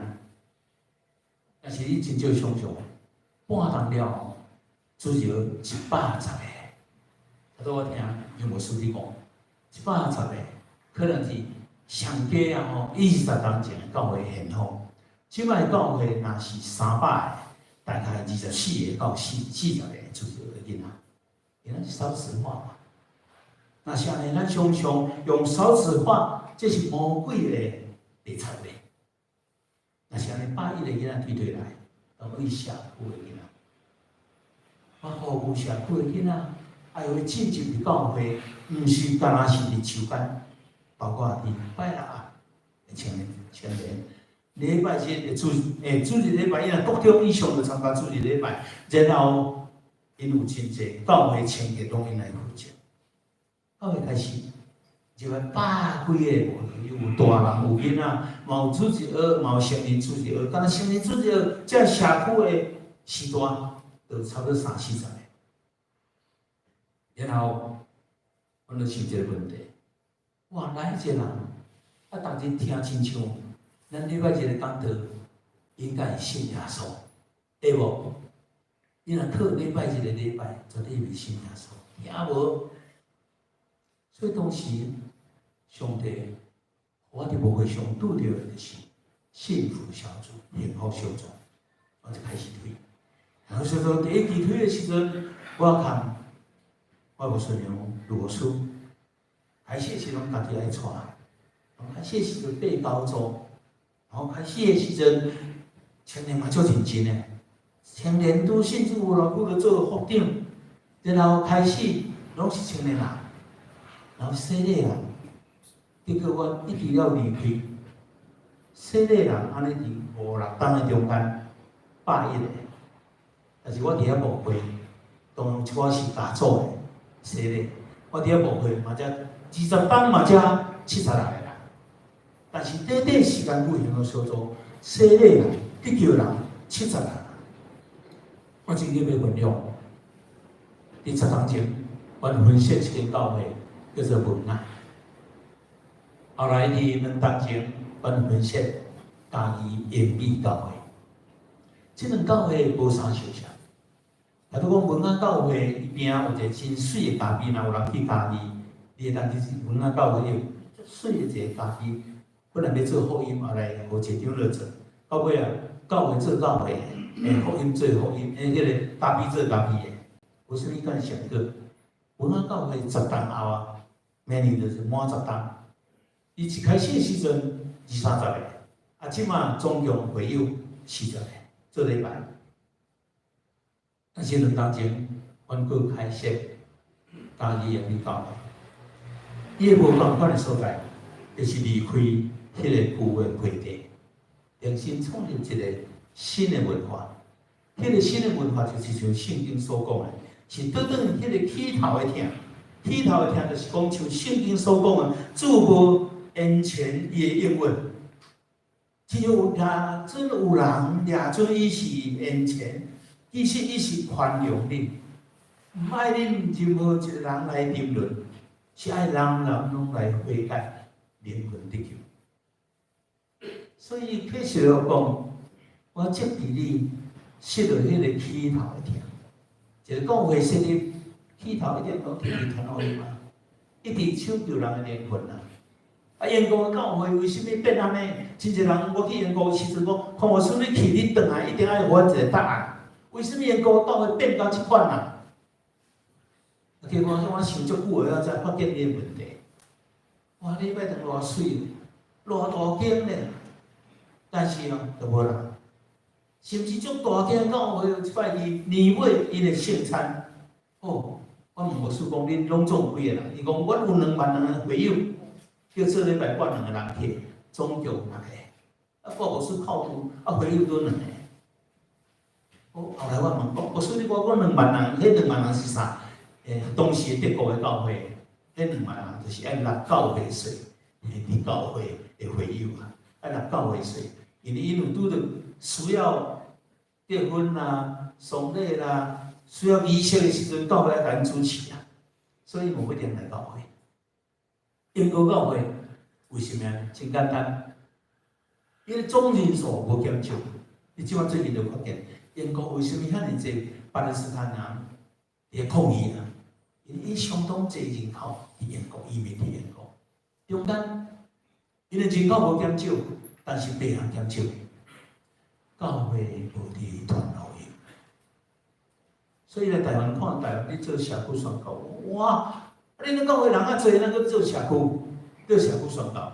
[SPEAKER 4] 但是你真少想想，半年了。主要110个，拄我听杨牧师你讲，110个可能是上加啊吼，20年前的教会现况。即摆教会若是300个，大概24个到40个主要的囡仔，因为是少子化嘛。那是安尼，咱常常用少子化，这是魔鬼的理财的。那是安尼，把伊个囡仔推来，当为社区的囡仔。我服务社区的囡仔，爱会进入伫教会，毋是干那是伫手间，包括伫拜六啊，青年，礼拜日的主日礼拜，伊若国中以上就参加主日礼拜，然后因有真济教会清洁拢因来负责。教会开始，就要百几个有大人有囡仔，嘛有主日学，嘛有成年主日学，敢若成年主日学，这社区的时段。都差不多30-40个，然后我就想一个问题：哇，哪一个人啊，逐日听亲像咱礼拜日的讲道，应该是信耶稣，对无？你若靠礼拜日的礼拜，绝对袂信耶稣，也无。所以当时上帝，我伫牧会上拄着的就是幸福小组、幸福小组，我就开始推。然后所以说，第一期推的时阵，我看我无顺用罗书，开始是拢家己爱带，开始时阵爬高中，然后开始的时阵，青年嘛足认真的，青年都甚至有偌久就做副长，然后开始拢是青年人，然后细个人，结果我一直要离开，细个人安尼伫5-6档的中间，100个。但是我伫遐牧会，当我是家族的，细个，我伫遐牧会嘛，才20档嘛，才70人个人。但是短短时间有形个小组，细个人、得救人70人。我今日要分享，伫10档前，我分析一间教会叫做文爱。后来伫2档前，我分析嘉义延毕教会。即两教会无啥相像。啊，拄讲文安教会伊边有一个真水的咖啡，若有人去嘉义，你会当去文安教会有水的一个咖啡，本来要做福音，后来无一张落做，到尾啊，教会做教会，福音做福音，迄个咖啡做咖啡的，有啥物敢上个？文安教会10档后啊，明年就是满10档。伊一开始的时阵20-30个，啊，即马总共会有40个做礼拜。但是2档前，阮佫开设嘉义延毕教会，伊个无共款的所在，就是离开迄个旧的配地，重新创立一个新的文化。迄个新的文化就是像圣经所讲的，是倒转迄个起头的听，起头的听就是讲像圣经所讲的，主无言前伊的应允。只有真有人抓准伊是言前。其实伊是宽容你，毋爱恁任何一个人来评论，是爱人人拢来悔改，灵魂得救。所以确实来讲，我接伫你设落迄个起头的听，一个教会设立起头一定讲天天传福音嘛，一直抢救人的灵魂啊！啊，英国的教会为什么变安尼？真侪人我去英国时阵讲，看我孙你去，你转来一定要给我一个答案。为什么英国教会变到即款啊？结果我想足久了，才发现呢个问题。哇，礼拜堂偌水，偌大间呢，但是哦，就无人。甚至足大间教会一摆日年尾因会圣餐，哦，我问牧师讲，恁拢总几个人？伊讲我有2万人会友，叫做礼拜8 2个人去，总共6个。啊，我牧师靠谱，啊会友多2个。后来我问讲，牧师你讲我2万人，迄2万人是啥？当时德国的教会，迄2万人就是按6、9岁，伫教会的会友啊，按6、9岁，因为因有拄着需要结婚啦、丧礼啦、需要仪式的时阵，教会来甲因主持啊，所以无一定来教会。英国教会为什么啊？真简单，因为总人数无减少。你即摆最近就发现，英国为什么遐尼济巴勒斯坦人伫抗议啊？因为相当济人口伫英国移民伫英国，中间因为人口无减少，但是病人减少，教会无伫传福音。所以来台湾看台湾咧做社区宣告，哇！你咧教会人啊侪，咱去做社区宣告，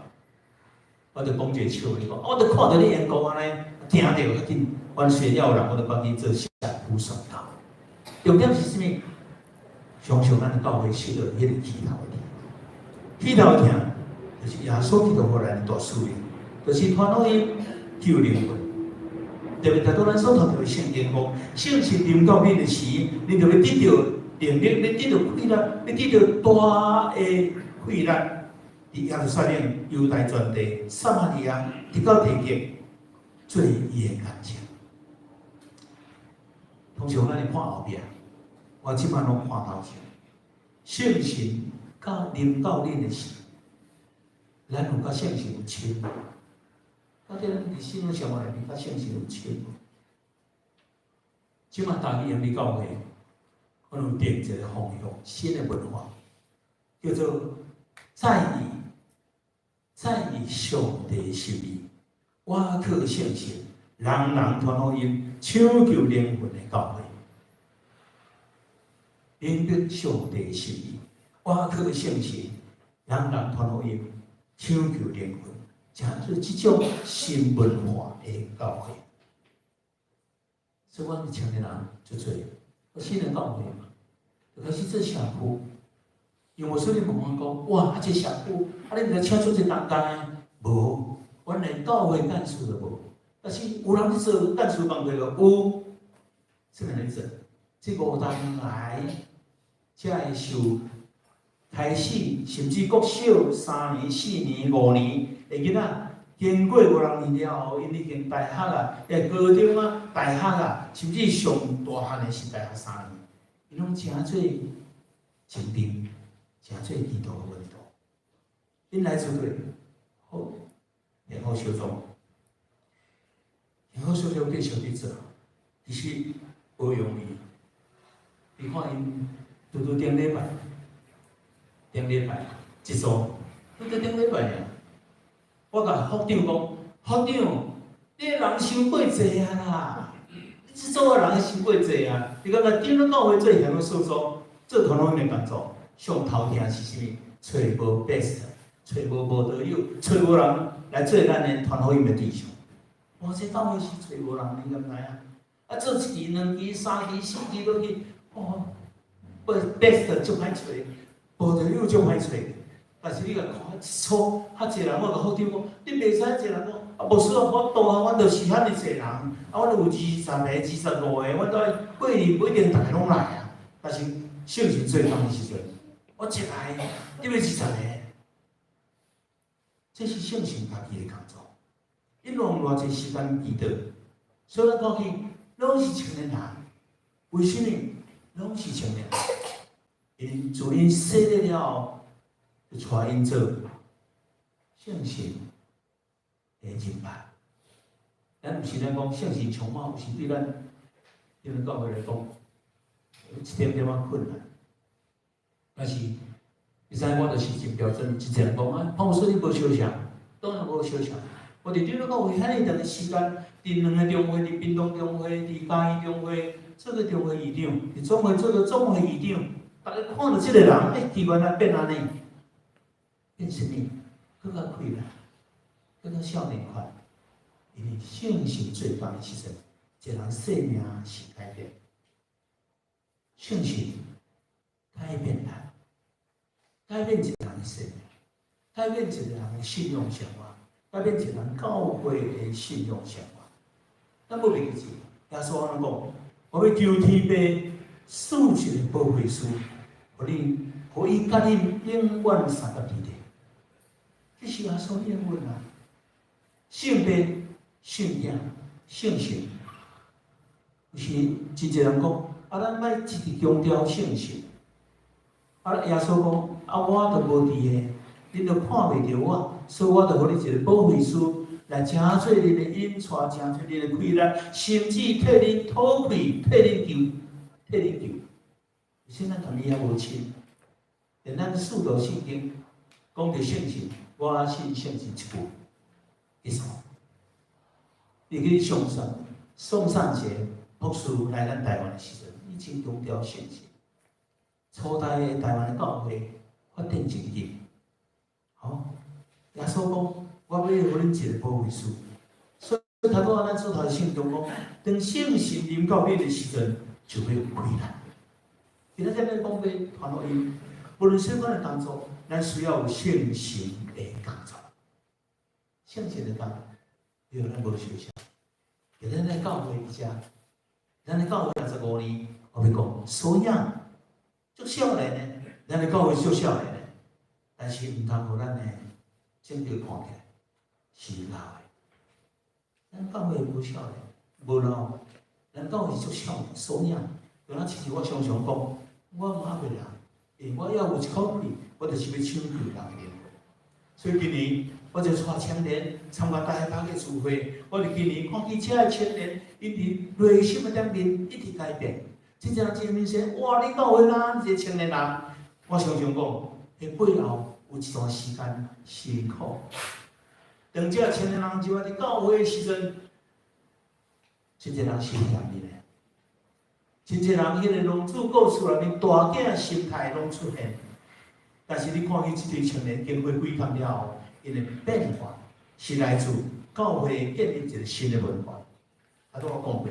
[SPEAKER 4] 我就讲一个笑话，你讲，我就看到你英国安尼，听到较紧，阮宣要人，我就赶紧做社区宣告。重点是啥物？常常咱教会失了迄个起头的听，起头的听，就是耶稣基督互咱大使命，就是传福音救灵魂。特别大多咱所读到的圣经讲，圣神临到恁的时，恁就要得到能力，你得到快乐，你得到大的快乐。伫耶路撒冷、犹太全地、撒玛利亚，直到地极，做伊的见证。通常咱咧看后壁。我即摆拢看头前，圣神甲临到恁的时，咱有甲圣神有亲无？到底咱伫信仰生活内面甲圣神有亲无？即摆大义营教会可能定一个方向，新的文化，叫做在意上帝心意，我靠圣神，人人传福音，抢救灵魂的教会。明白上帝心意，我靠圣神，人人传福音，抢救灵魂，正是这种新文化的教会。所以，阮青年人就做，我新的教会嘛，就开始做社区。因为我说你问我讲，哇，这社区，你毋着请出一个担当？无，阮连教会干事都无。但是有人去做干事工作个有，什么人做？这5年来。才会受开始，甚至国小3年、4年、5年的囡仔，经过5、6年了后，因已經大學啊、高中啊、大學啊，甚至上大漢的是大學3年，伊攏真做清定，真做祈禱嘅運動。因來做對，好，然後小眾，然後小眾繼續去做，其實不容易。你看因。拄拄頂禮拜一組，拄拄頂禮拜爾，我甲副長講，副長，你人傷過濟啊啦！你即組人傷過濟啊！你感覺頂了教會最嫌個所做，做傳福音的工作，上頭聽是啥物？找無 best， 找無道友，找無人來做咱的傳福音的對象。我這教會是找無人，你敢知啊？啊，做1期、2期、3期、4期落去，哦。best 足歹找，无就有足歹找。但是你甲看一撮遐济人，我甲副长讲，你袂使一个人讲，啊，无需要我多啊，阮就是遐尼济人，啊，阮有20个、25个，阮都爱过年不一定大家拢来啊。但是圣神做工的时阵，我一来，你要20个，这是圣神家己的工作。伊用偌济时间祈祷，所以咱讲起拢是青年人，为什么？拢是青年人，因自因洗礼了后，就带因做圣神的人派。咱有时咱讲圣神充满，有时对咱教会来讲，有一点点仔困难。但是，你知我就是真标准，一个人讲啊，潘牧师你无相像，当然无相像。我伫你那教会遐尼长的时间，伫两个中会，伫屏东中会，伫嘉义中会，做个中会议长，伫总会做个总会议长，大家看到这个人，哎，奇怪啊，变安尼，变什么？更较快乐，更较少年快，因为信心最大的时阵，一个人生命是改变，信心改变人，改变一个人的生命，改变一个人的信用生活。改变一个人教会的信用生活，咱要铭记，耶稣安怎讲？我要求天父赐一个保惠师，互你，互伊甲你永远三个伫咧。这是耶稣应允啊！圣父、圣子、圣神。有时真侪人讲，啊，咱莫一直强调圣神。啊，耶稣讲，啊，我都无伫个，恁都看袂着我。所以我就互你一个保惠师，来成做恁的引带，成做恁的快乐，甚至替恁讨气，替恁救，替恁救。现在同你也无亲，连咱四道圣经讲着圣神，我信圣神一句，意思，你去上山宋尚节博士来咱台湾的时阵，已经强调圣神。初代的台湾的教会发展真紧，好。耶稣讲，我要互恁一个保惠师。所以头拄咱所读的圣经讲，当圣神临到你的时阵，就要开咱。今仔日咱讲要传福音，无论相关的工作，咱需要有圣神的工作。圣神的工作，因为咱无学校，今咱在教会遮，咱在教会65年，我要讲素养足少年的，咱在教会足少年的，但是毋通互咱的。整个看起来是老的，咱教会无少年，无老，咱教会是足少年，素养。有咱其实我常常讲，我马袂人，因为我要有一口气，我就是要抢救人的灵魂。所以今年我就带青年参加大家的聚会，我就今年看见这个青年，因伫内心的顶面一直改变。真正真明显，哇！你教会哪一个青年人？我常常讲，迄背后。有一段时间辛苦，当这青年人就伫教会的时阵，真侪人是嫌你的，真侪人迄个龙珠故事内面大囝心态拢出现。但是你看见这对青年经过几趟了后，因的变化是来自教会建立一个新的文化。啊，拄我讲过，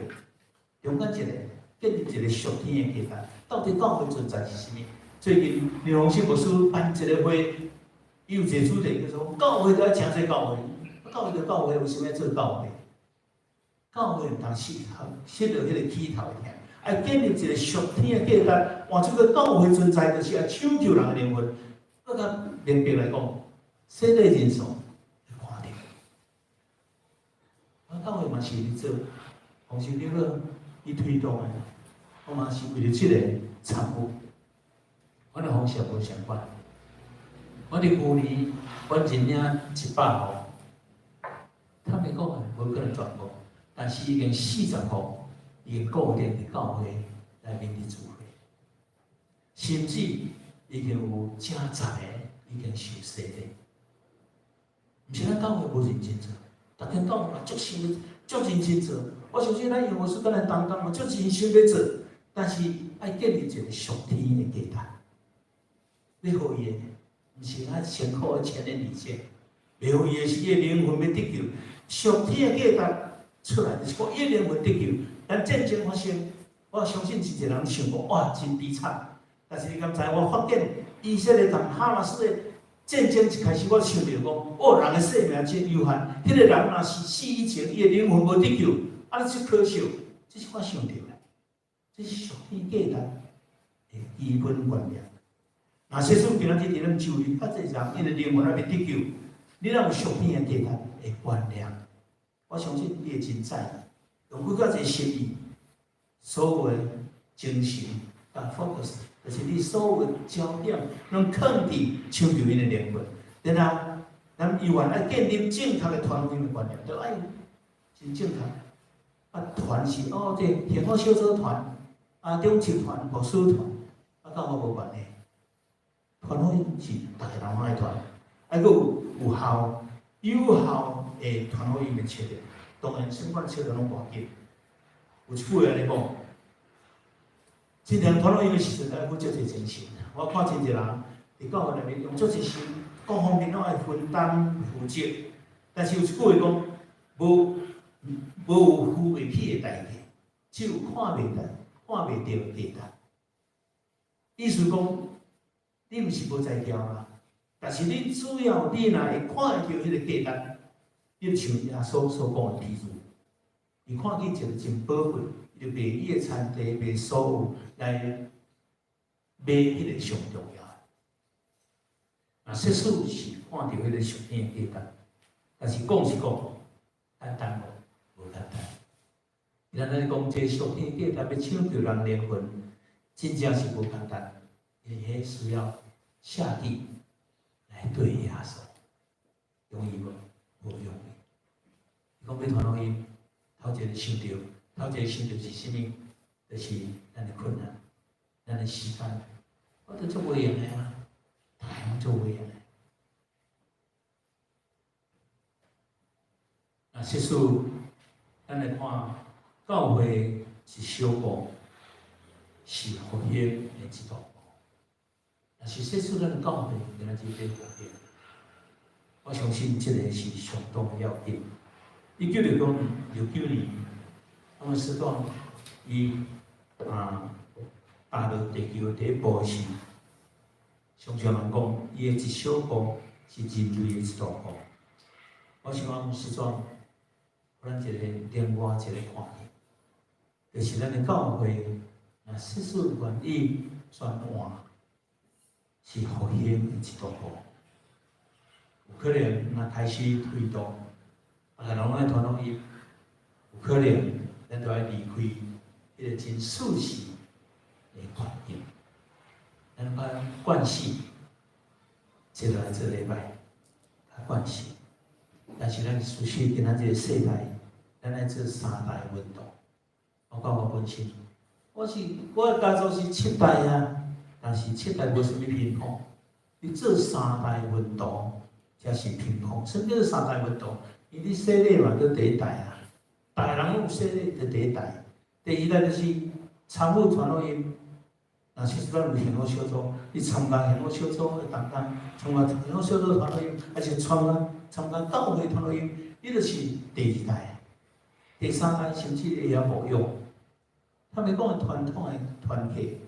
[SPEAKER 4] 中间一个建立一个属天的价值，到底教会存在是啥物？最近刘洪信牧师办一个会，伊有一个主题叫做“教会都要诚做教会”。教会就教会，为什么要做教会？教会毋通失落迄个起头的听，要建立一个属天的价值。换做个教会存在，就是要抢救人的灵魂。搁较明白来讲，世界人数会看到。啊，教会嘛是伫做，洪信长老伊推动的，我嘛是为了这个参与。我的方式无相关。我哋旧年我认领100户，他们讲无可能全部，但是已经40户已经固定伫教会内面伫聚会，甚至已经有正10个已经受洗咧。毋是咱教会无认真做，逐间教会嘛足认真做。我相信咱用牧师跟咱同工嘛足认真要做，但是要建立一个属天的价值。要互伊的，毋是咱辛苦的钱的理解，要互伊的是伊的灵魂要得救，属天的价值出来，就是讲伊的灵魂得救。咱战争发生，我相信是一个人想讲哇真悲惨，但是你敢知？我发现以色列同哈马斯的战争一开始，我想着讲，哦，人的生命真有限，迄个人若是死以前，伊的灵魂无得救，啊，你真可惜，这是我想着的，这是属天价值的基本观念。若说出今仔日伫咱周围，较侪人因的灵魂还袂得救，你若有属天的价值的观念，我相信你会真知，用更较侪心意，所有的精神甲 focus， 就是你所有的焦点，拢放伫抢救因的灵魂。然后，咱依然爱建立正确的传福音的观念，就爱真正确。啊，团是哦，这幸福小组团，啊，中集团、牧师团，啊，甲我无关系。团福音是大家人爱团，还佫有效、有效的团福音的策略。当然，相关策略拢无紧。有一句话安尼讲，真正团福音的时阵，爱负足侪精神。我看真侪人伫教会内面用足一心，各方面拢爱分担负责。但是有一句话讲，无有付袂起的代价，只有看袂到的价值。意思讲，你毋是无才调啦，但是你只要你若会看会到迄个价值，你就像耶稣所讲的譬如，伊看见一个真宝贵，伊就卖伊的田地，卖所有来买迄个上重要的。啊，世事是看到迄个上天的价值，但是讲是讲，简单无？无简单。咱来讲，这上天的价值要抢救人灵魂，真正是无简单，因为迄需要下地来对耶稣，容易无？无容易。伊讲要传福音，头一个想到是啥物？就是咱的困难，咱的时间，我都做袂用的啊，大项做袂用的。啊，实事，咱来看，教会是小步，是福音的一道路。但是实事，咱教会原来是变福音。我相信这个是相当要紧。1969年，他们时段伊踏入地球第一步时，常常人讲，伊的一小步是人类的一大步。我想讲时段，咱一个另外一个看法，就是咱的教会，若实事愿意转换，是福音的一大步。有可能若开始推动。啊，人爱传福音，有可能咱就要离开迄个真舒适的环境。咱把惯性，这个礼拜，惯性。但是咱需要跟咱这个世代，咱来做三代运动。包括我本身，我的家族是7代啊，但是7代无啥物偏颇。你做三代运动，才是偏颇。什么叫做三代运动？因为你洗礼嘛，叫第一代啊，逐个人拢洗礼，就第一代。第二代就是参与传福音。若是咱有幸福小组，你参加幸福小组的当中，参加幸福小组传福音，还是参加教会传福音，你就是第二代。第三代甚至也无用。他们讲的传统的团契，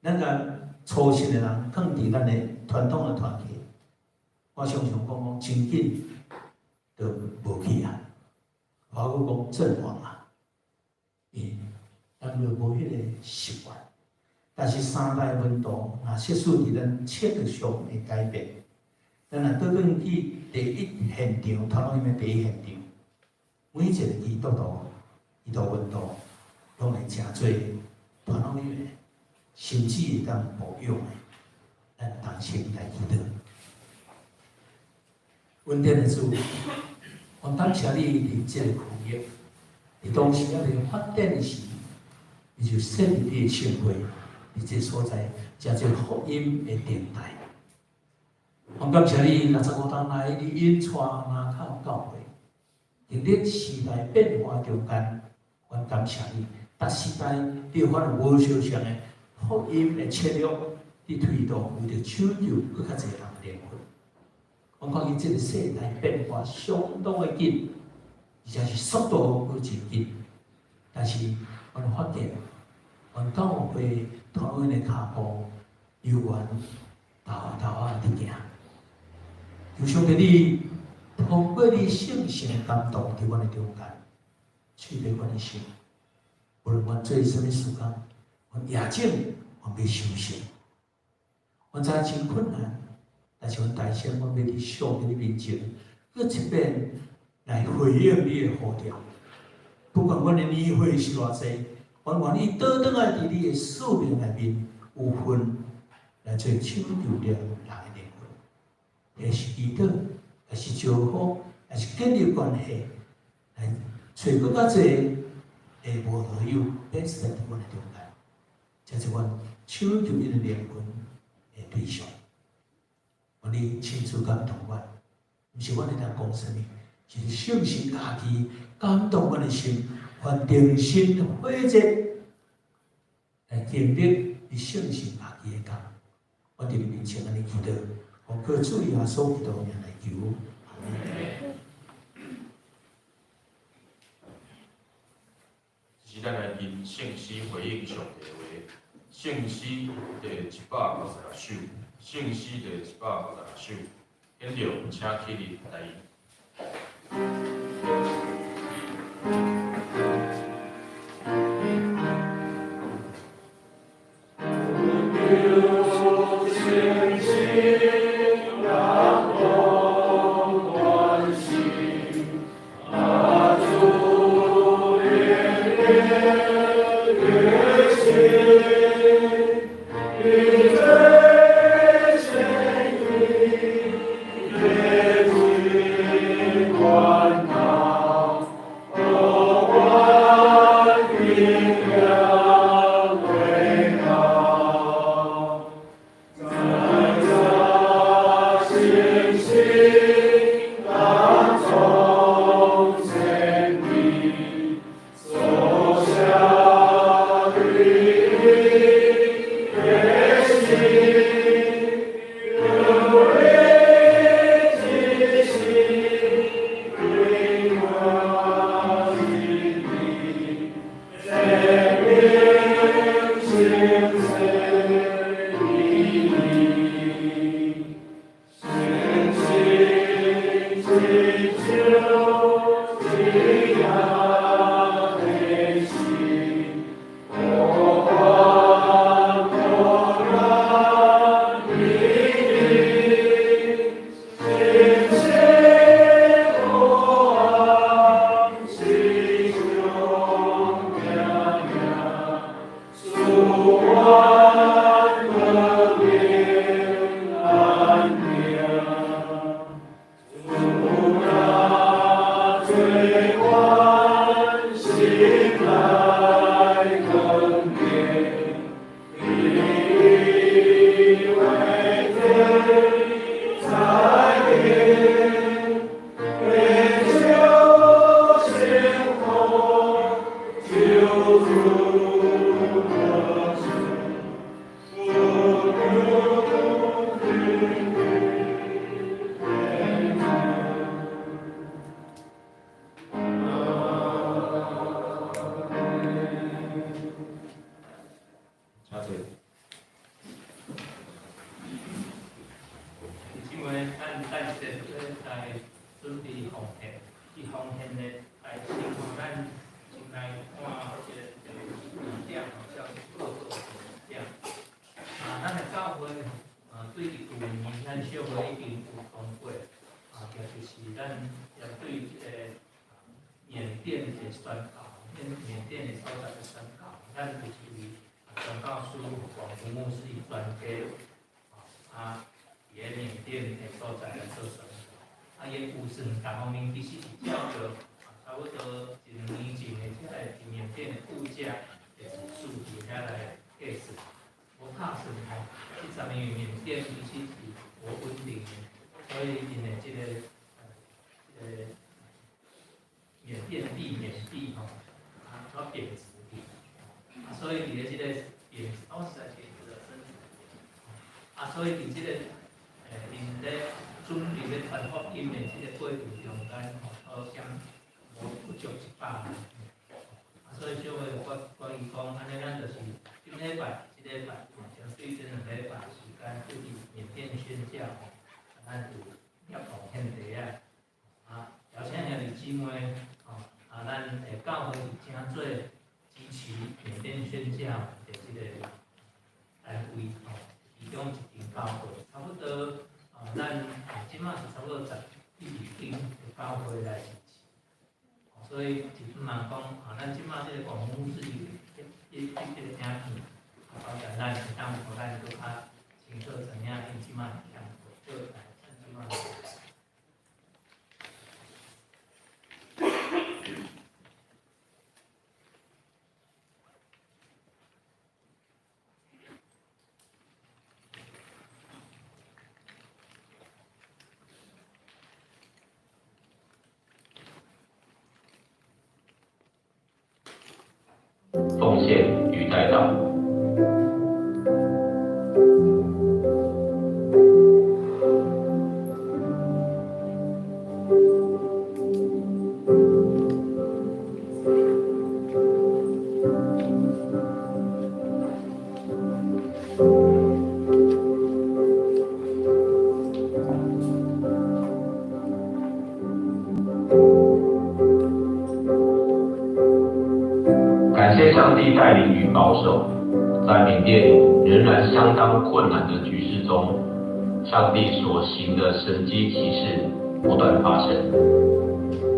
[SPEAKER 4] 咱个初信的人放伫咱的传统的团契，我常常讲真紧。就无去啊，我讲阵亡啊，咱就无迄个习惯。但是三代运动，若实属伫咱策略上的改变，咱若倒转去第一现场，传福音的第一现场，每一个基督徒、伊都运动，拢会诚侪传福音的，甚至会当无用的，咱同心来祈祷。稳定的主。我感谢你伫这个区域，伫当时要发展时，你就设立你的圣会，伫这所在，加这福音的电台。我感谢你65年来，你引带南口教会，伫历时代变化中间，我感谢你。逐时代你有法有无相像的福音的策略，你推动，为着抢救更较侪人灵魂。我看见这个世代变化相当的紧，而且是速度阁真紧。但是我发现，阮教会团员的脚步犹原头仔伫行。求上帝你通过你圣性的感动伫阮的中间，取得阮的心。无论阮做什么事工，阮夜静，阮要修行。阮知影真困难。但是，阮大声，阮要伫上帝的面前，搁一遍来回应你的呼召。不管阮的年岁是偌济，阮愿意倒转来伫你的使命内面有份来做抢救了人的灵魂，也是祈祷，也是祝福，也是建立关系，来找更较济的无好友，变成伫阮的中间，这是阮抢救伊的灵魂的对象。你亲自感动我，毋是阮会当讲什么，是圣神家己感动阮的心，愿定心火热来经历你圣神家己的工。我伫你面前安尼祈祷，奉靠主耶稣基督名来求。阿门。
[SPEAKER 2] 是咱来因圣诗回应上帝的话，圣诗第196首，圣诗第196首，选着请起立来。
[SPEAKER 5] 奉献与代祷。感谢上帝带领与保守，在缅甸仍然相当困难的局势中，上帝所行的神迹奇事不断发生。